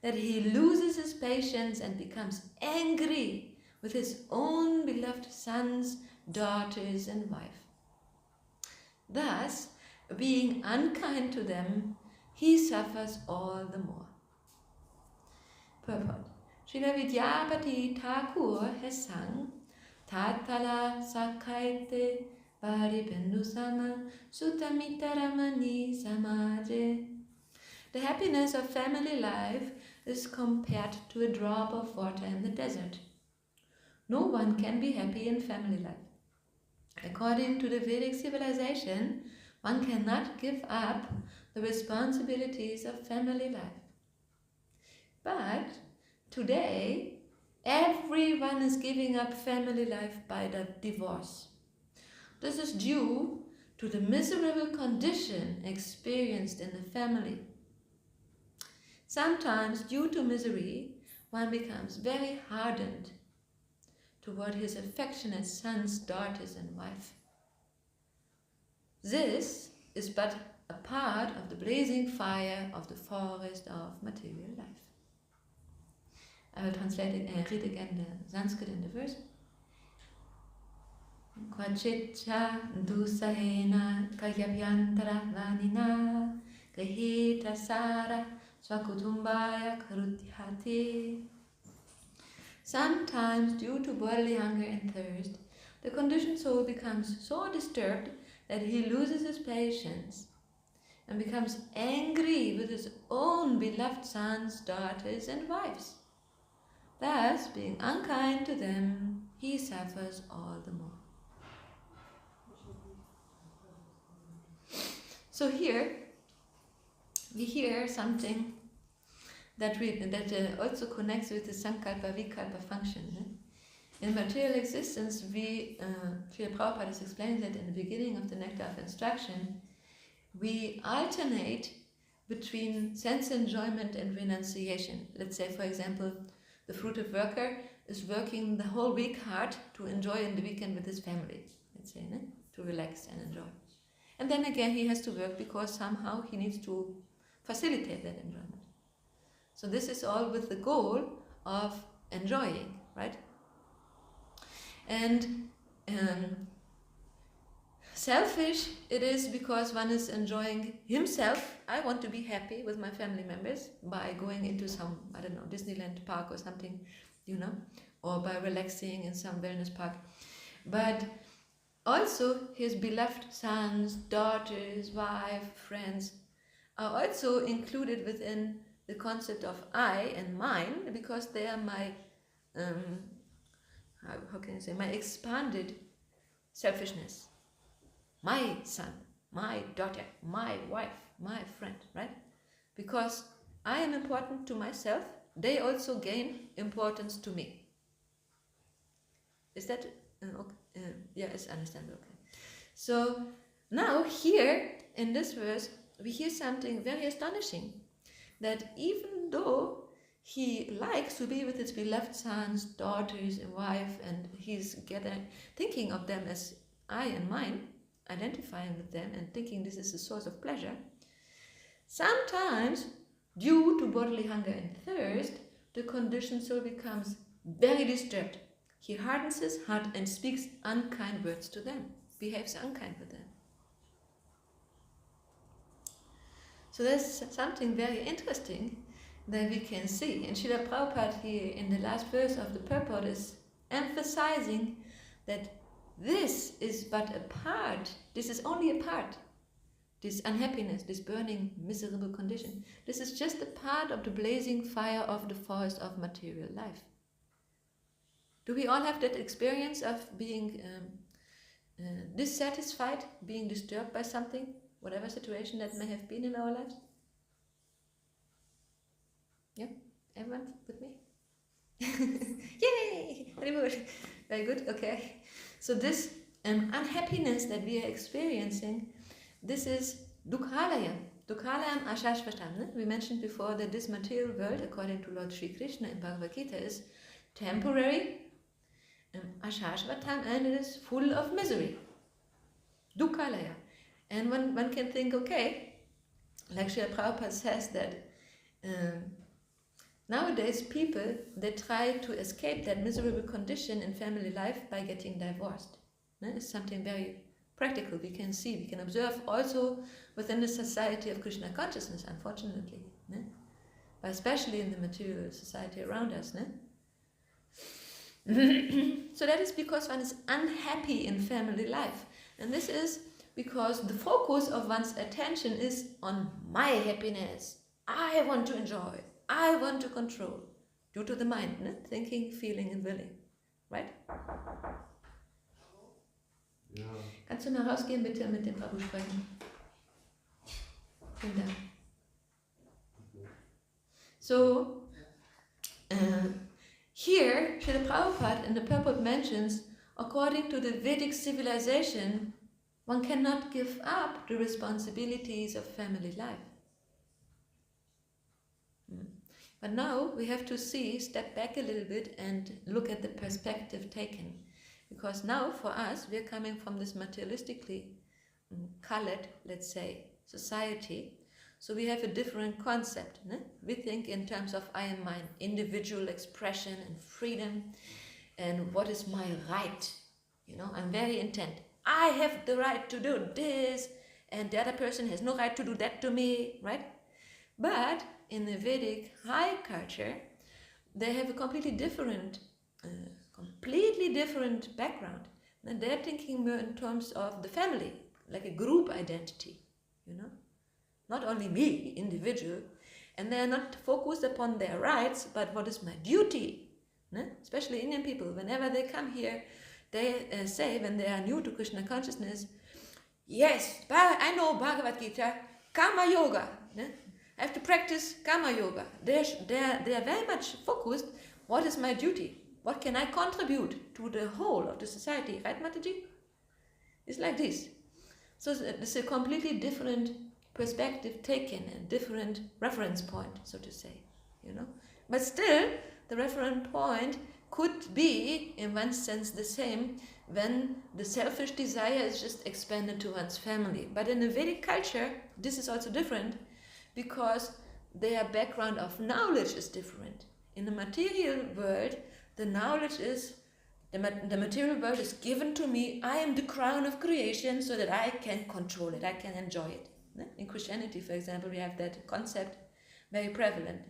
that he loses his patience and becomes angry with his own beloved sons, daughters, and wife. Thus, being unkind to them, he suffers all the more. Purport. Srila Vidyapati Thakur has sung Tatala Sakaite Varibindu Sama Sutamitaramani Samaje. The happiness of family life is compared to a drop of water in the desert. No one can be happy in family life. According to the Vedic civilization, one cannot give up the responsibilities of family life. But today, everyone is giving up family life by the divorce. This is due to the miserable condition experienced in the family. Sometimes, due to misery, one becomes very hardened toward his affectionate sons, daughters, and wife. This is but a part of the blazing fire of the forest of material life. I will translate it and read again the Sanskrit in the verse. Kvachitcha dusahena kayavyantara vanina grihita sara swakutumbaya karutyate. Sometimes, due to bodily hunger and thirst, the conditioned soul becomes so disturbed that he loses his patience and becomes angry with his own beloved sons, daughters, and wives. Thus, being unkind to them, he suffers all the more. So here, we hear something that also connects with the Sankalpa Vikalpa function. In material existence, Srila Prabhupada has explained that in the beginning of the Nectar of Instruction, we alternate between sense enjoyment and renunciation. Let's say, for example, the fruitive worker is working the whole week hard to enjoy in the weekend with his family, let's say, to relax and enjoy. And then again he has to work because somehow he needs to facilitate that enjoyment. So this is all with the goal of enjoying, right? And selfish it is because one is enjoying himself. I want to be happy with my family members by going into some, I don't know, Disneyland park or something, or by relaxing in some wellness park. But also his beloved sons, daughters, wife, friends are also included within the concept of I and mine, because they are my, how can I say, my expanded selfishness. My son, my daughter, my wife, my friend, right? Because I am important to myself, they also gain importance to me. Is that, yeah, it's understandable. Okay. So now here in this verse, we hear something very astonishing, that even though he likes to be with his beloved sons, daughters, and wife, and he's thinking of them as I and mine, identifying with them and thinking this is a source of pleasure, sometimes due to bodily hunger and thirst, the conditioned soul becomes very disturbed. He hardens his heart and speaks unkind words to them, behaves unkind with them. So there's something very interesting that we can see. And Srila Prabhupada here in the last verse of the purport is emphasizing that this is but a part, this is only a part, this unhappiness, this burning, miserable condition. This is just a part of the blazing fire of the forest of material life. Do we all have that experience of being dissatisfied, being disturbed by something, whatever situation that may have been in our lives? Yeah? Everyone with me? Yay! Very good. Very good, okay. So this unhappiness that we are experiencing, this is dukhalaya. Dukhalayam ashashvatam. We mentioned before that this material world, according to Lord Sri Krishna in Bhagavad Gita, is temporary, ashashvatam, and it is full of misery. Dukhalaya. And one can think, okay, like Srila Prabhupada says that nowadays people, they try to escape that miserable condition in family life by getting divorced. It's something very practical. We can see, we can observe also within the society of Krishna consciousness, unfortunately. But especially in the material society around us. So that is because one is unhappy in family life. And this is because the focus of one's attention is on my happiness. I want to enjoy. I want to control. Due to the mind, thinking, feeling and willing. Right? Ja. Kannst du mal rausgehen bitte mit dem Prabhu sprechen? Vielen Dank. So, here, Srila Prabhupada in the purport mentions, according to the Vedic civilization, one cannot give up the responsibilities of family life. But now we have to step back a little bit and look at the perspective taken. Because now for us, we are coming from this materialistically colored, let's say, society. So we have a different concept. We think in terms of I and mine, individual expression and freedom, and what is my right. I'm very intent. I have the right to do this, and the other person has no right to do that to me, right? But in the Vedic high culture, they have a completely different background. And they're thinking more in terms of the family, like a group identity, Not only me, individual, and they're not focused upon their rights, but what is my duty, Especially Indian people, whenever they come here, they say, when they are new to Krishna consciousness, yes, I know Bhagavad Gita, Karma Yoga, I have to practice Karma Yoga. They are very much focused, what is my duty? What can I contribute to the whole of the society? Right, Mataji? It's like this. So it's a completely different perspective taken, a different reference point, so to say. But still, the reference point could be, in one sense, the same when the selfish desire is just expanded to one's family. But in the Vedic culture, this is also different, because their background of knowledge is different. In the material world, the knowledge is, the material world is given to me. I am the crown of creation so that I can control it, I can enjoy it. In Christianity, for example, we have that concept very prevalent.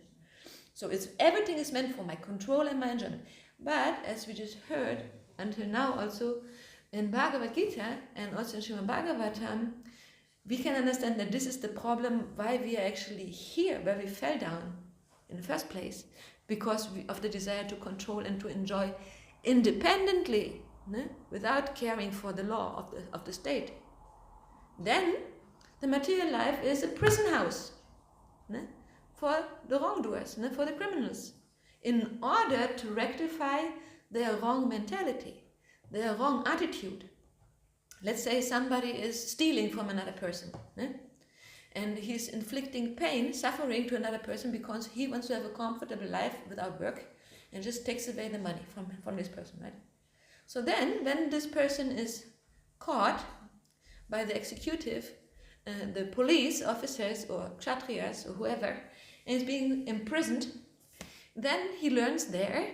So everything is meant for my control and my enjoyment. But as we just heard, until now also, in Bhagavad Gita and also in Srimad Bhagavatam, we can understand that this is the problem why we are actually here, where we fell down in the first place, because of the desire to control and to enjoy independently, without caring for the law of the state. Then the material life is a prison house for the wrongdoers, for the criminals, in order to rectify their wrong mentality, their wrong attitude. Let's say somebody is stealing from another person, and he's inflicting pain, suffering to another person because he wants to have a comfortable life without work, and just takes away the money from this person, right? So then, when this person is caught by the executive, the police officers or kshatriyas or whoever, and is being imprisoned, then he learns there,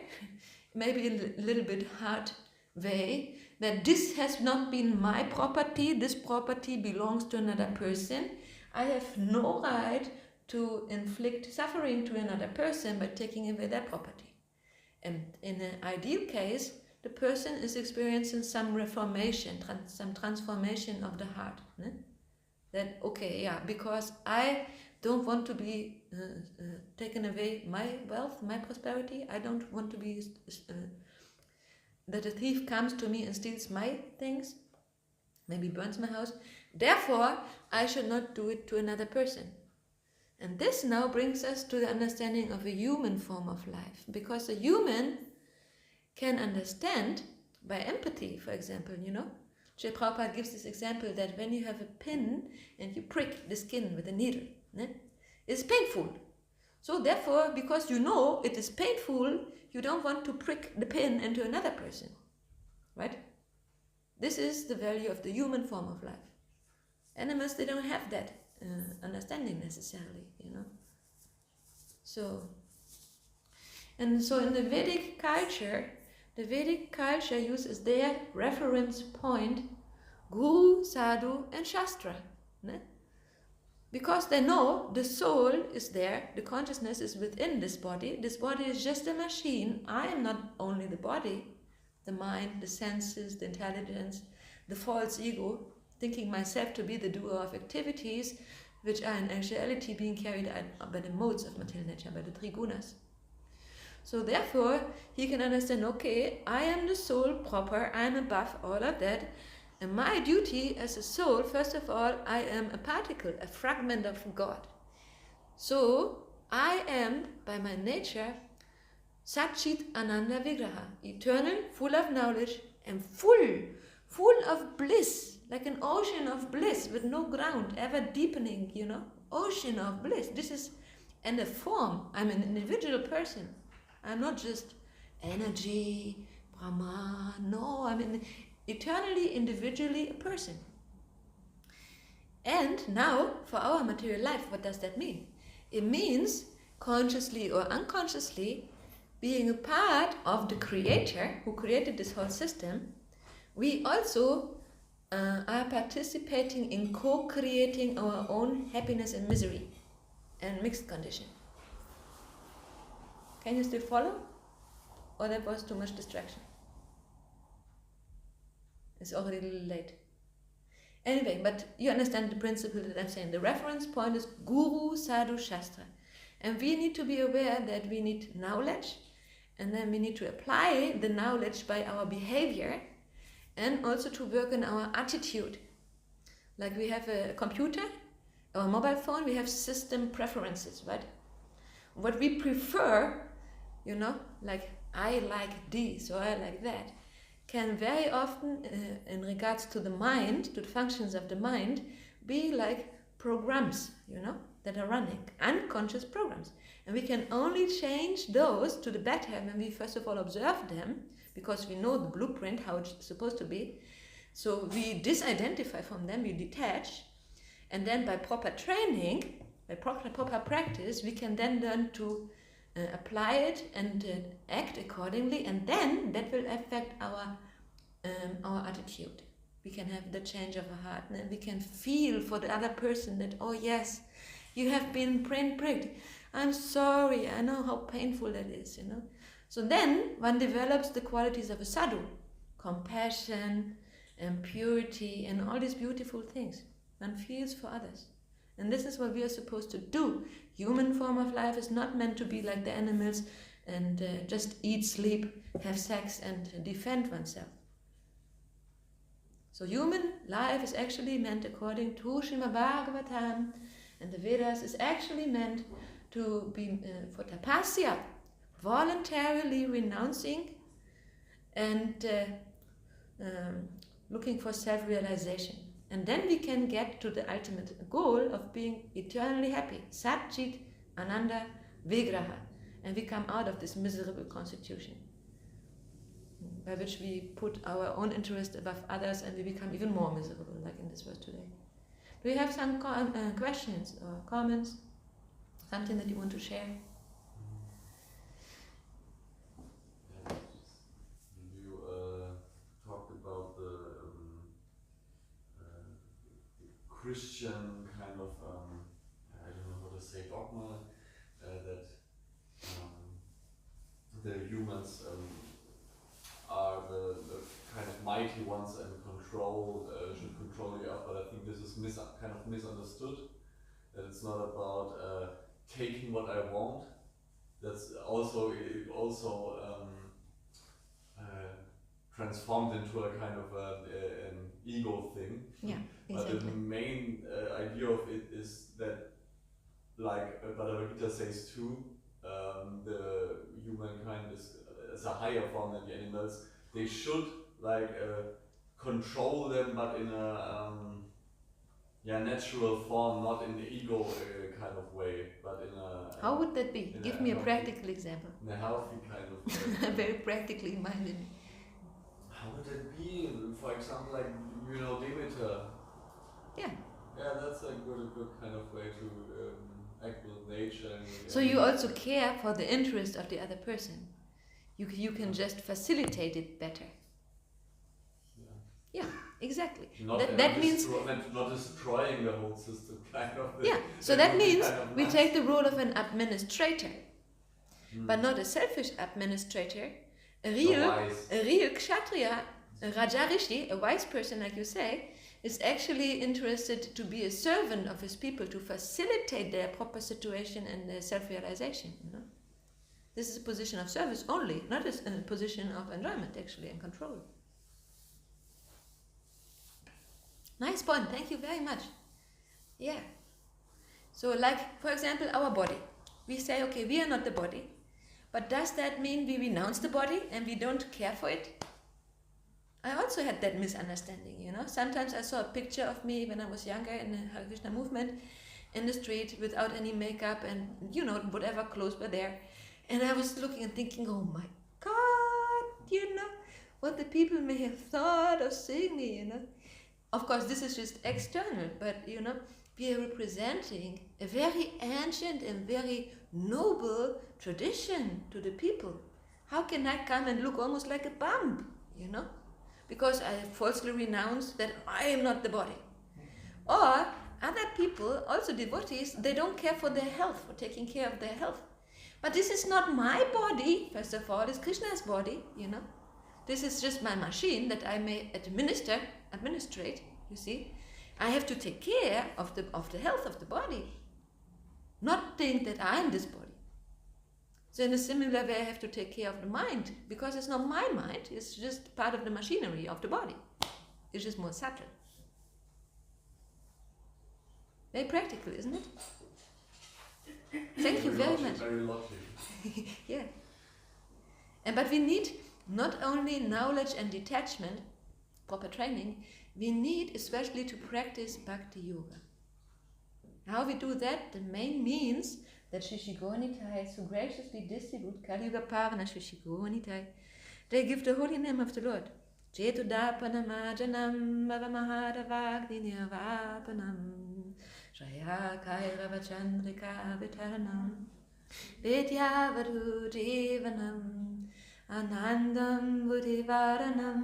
maybe a little bit hard way, that this has not been my property, this property belongs to another person. I have no right to inflict suffering to another person by taking away their property. And in an ideal case, the person is experiencing some reformation, some transformation of the heart. Ne? That, okay, yeah, because I don't want to be taken away my wealth, my prosperity. I don't want to be that a thief comes to me and steals my things, maybe burns my house. Therefore, I should not do it to another person. And this now brings us to the understanding of a human form of life, because a human can understand by empathy, for example, you know. Sri Prabhupada gives this example that when you have a pin and you prick the skin with a needle, it's painful. So therefore, because you know it is painful, you don't want to prick the pin into another person, right? This is the value of the human form of life. Animals, they don't have that understanding necessarily, you know. So in the Vedic culture uses their reference point Guru, Sadhu and Shastra. Ne? Because they know the soul is there, the consciousness is within this body. This body is just a machine. I am not only the body, the mind, the senses, the intelligence, the false ego, thinking myself to be the doer of activities which are in actuality being carried out by the modes of material nature, by the three gunas. So therefore, he can understand, okay, I am the soul proper, I am above all of that, and my duty as a soul, first of all, I am a particle, a fragment of God. So I am, by my nature, Satchit Ananda Vigraha, eternal, full of knowledge, and full of bliss, like an ocean of bliss with no ground, ever deepening, you know, ocean of bliss. This is, and the form, I'm an individual person. I'm not just energy, Brahma, no, I'm eternally, individually a person. And now, for our material life, what does that mean? It means, consciously or unconsciously, being a part of the Creator who created this whole system. We also are participating in co-creating our own happiness and misery and mixed condition. Can you still follow? Or that was too much distraction? It's already a little late. Anyway, but you understand the principle that I'm saying. The reference point is Guru, Sadhu, Shastra. And we need to be aware that we need knowledge, and then we need to apply the knowledge by our behavior, and also to work on our attitude. Like we have a computer, our mobile phone, we have system preferences, right? What we prefer, you know, like I like this or I like that, can very often, in regards to the mind, to the functions of the mind, be like programs, you know, that are running, unconscious programs. And we can only change those to the better when we first of all observe them, because we know the blueprint, how it's supposed to be. So we disidentify from them, we detach, and then by proper training, by proper practice, we can then learn to apply it and act accordingly, and then that will affect our attitude. We can have the change of a heart, and we can feel for the other person that, oh yes, you have been pricked. I'm sorry, I know how painful that is, you know. So then one develops the qualities of a sadhu, compassion and purity and all these beautiful things. One feels for others. And this is what we are supposed to do. Human form of life is not meant to be like the animals and just eat, sleep, have sex and defend oneself. So human life is actually meant, according to Srimad Bhagavatam and the Vedas, is actually meant to be for tapasya, voluntarily renouncing and looking for self-realization. And then we can get to the ultimate goal of being eternally happy, Satchit Ananda Vigraha, and we come out of this miserable constitution. by which we put our own interest above others and we become even more miserable, like in this verse today. Do you have some questions or comments? Something that you want to share? You talked about the Christian kind of, I don't know how to say, dogma, that the humans are the kind of mighty ones and should control the earth, but I think this is kind of misunderstood, that it's not about taking what I want. That's also, it also transformed into a kind of an ego thing. Yeah, exactly. But the main idea of it is that, like Bhagavad Gita says too, the humankind is a higher form than the animals. They should control them, but in a natural form, not in the ego kind of way, but in a. How would that be? Give me a practical example. In a healthy kind of way. Very practically minded. How would that be? For example, like Demeter. Yeah. Yeah, that's a good kind of way to act with nature. So you also care for the interest of the other person. You can just facilitate it better. Yeah, exactly. That means not destroying the whole system, kind of. Yeah. So that means we take the role of an administrator, but not a selfish administrator. A real kshatriya, a Raja Rishi, a wise person, like you say, is actually interested to be a servant of his people to facilitate their proper situation and their self-realization. This is a position of service only, not a position of enjoyment, actually, and control. Nice point. Thank you very much. Yeah. So, like, for example, our body. We say, okay, we are not the body. But does that mean we renounce the body and we don't care for it? I also had that misunderstanding, Sometimes I saw a picture of me when I was younger in the Hare Krishna movement in the street without any makeup and, whatever clothes were there. And I was looking and thinking, oh my God, what the people may have thought of seeing me, Of course, this is just external, but, we are representing a very ancient and very noble tradition to the people. How can I come and look almost like a bum, Because I falsely renounce that I am not the body. Or other people, also devotees, they don't care for their health, for taking care of their health. But this is not my body, first of all, it's Krishna's body, This is just my machine that I may administrate, you see. I have to take care of the health of the body, not think that I am this body. So in a similar way, I have to take care of the mind, because it's not my mind, it's just part of the machinery of the body. It's just more subtle. Very practical, isn't it? Thank you very much. Very logical. Yeah. But we need not only knowledge and detachment, proper training, we need especially to practice Bhakti Yoga. How we do that, the main means that Shishigonitai so graciously distribute Kali Yuga Pavana Shishigonitai. They give the holy name of the Lord. Chetudapanamajanam Bhavamahadavagni Nirvapanam Shaya Kairavachandrika Vitaranam Vidyavadu Jivanam Anandam Buddhivaranam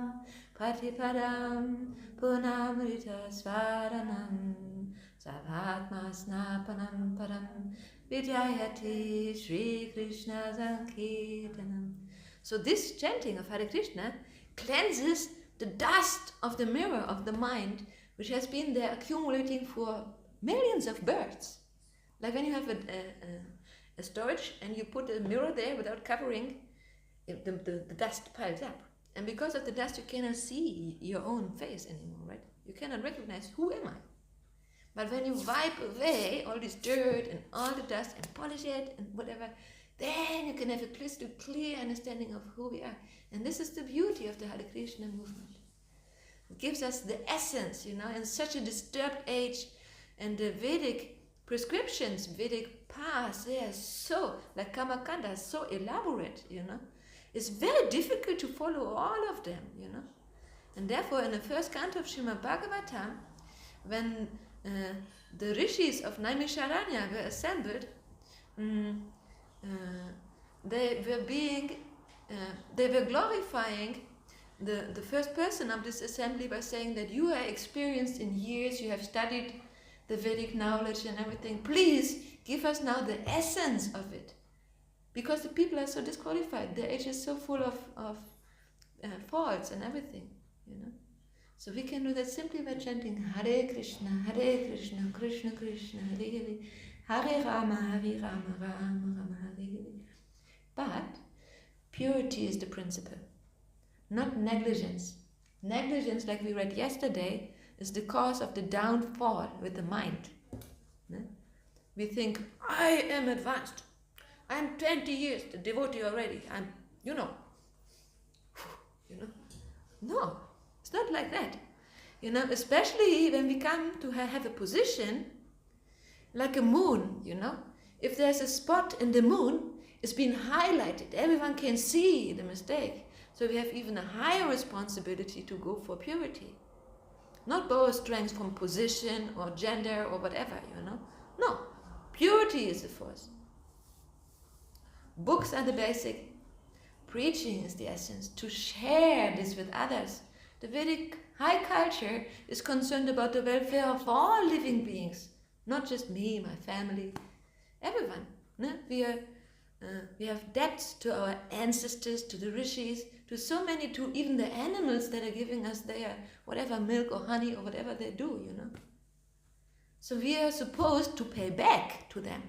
Patipadam Punamrita Svaranam Savatma Snapanam Param Vidyayati Sri Krishna Sankirtanam. So this chanting of Hare Krishna cleanses the dust of the mirror of the mind, which has been there accumulating for millions of births. Like when you have a storage and you put a mirror there without covering, the dust piles up. And because of the dust, you cannot see your own face anymore, right? You cannot recognize who am I. But when you wipe away all this dirt and all the dust and polish it and whatever, then you can have a crystal clear understanding of who we are. And this is the beauty of the Hare Krishna movement. It gives us the essence, in such a disturbed age. And the Vedic prescriptions, Vedic paths, they are so, like Kamakanda, so elaborate, It's very difficult to follow all of them, And therefore, in the first canto of Srimad Bhagavatam, when the rishis of Naimisharanya were assembled, they were glorifying the first person of this assembly by saying that you are experienced in years, you have studied the Vedic knowledge and everything. Please give us now the essence of it. Because the people are so disqualified. Their age is so full of faults and everything, So we can do that simply by chanting Hare Krishna, Krishna Krishna, Hare Hare, Hare Rama, Rama Rama, Hare Hare. But purity is the principle, not negligence. Negligence, like we read yesterday, is the cause of the downfall with the mind. We think, I am advanced. I'm 20 years the devotee already. I'm, No, it's not like that. Especially when we come to have a position like a moon, If there's a spot in the moon, it's been highlighted. Everyone can see the mistake. So we have even a higher responsibility to go for purity. Not borrow strength from position or gender or whatever, No, purity is the force. Books are the basic. Preaching is the essence. To share this with others. The Vedic high culture is concerned about the welfare of all living beings. Not just me, my family, everyone. We have debts to our ancestors, to the rishis, to so many, to even the animals that are giving us their whatever milk or honey or whatever they do, So we are supposed to pay back to them.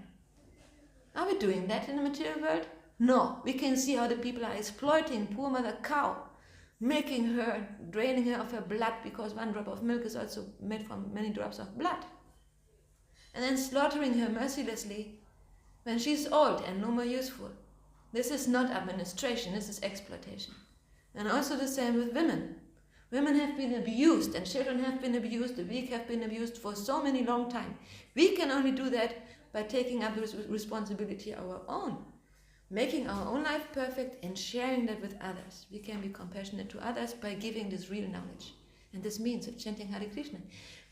Are we doing that in the material world? No. We can see how the people are exploiting poor mother cow, draining her of her blood, because one drop of milk is also made from many drops of blood. And then slaughtering her mercilessly when she's old and no more useful. This is not administration, this is exploitation. And also the same with women. Women have been abused and children have been abused, the weak have been abused for so many long time. We can only do that by taking up the responsibility our own, making our own life perfect and sharing that with others. We can be compassionate to others by giving this real knowledge. And this means chanting Hare Krishna,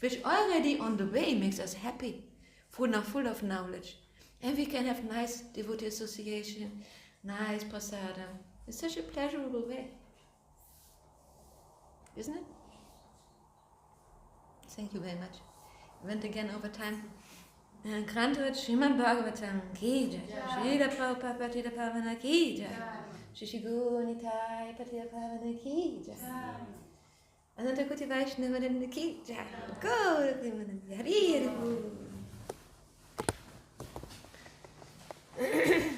which already on the way makes us happy, full of knowledge. And we can have nice devotee association, nice prasadam. It's such a pleasurable way. Isn't it? Thank you very much. Went again over time. Granted, Srimad Bhagavatam ki jai. Srila Prabhupada Patita Pavana ki jai. Shishigu Nitai Patita Pavana ki jai. Ananta Kuti Vaishnava ki jai. Go Hari Hari.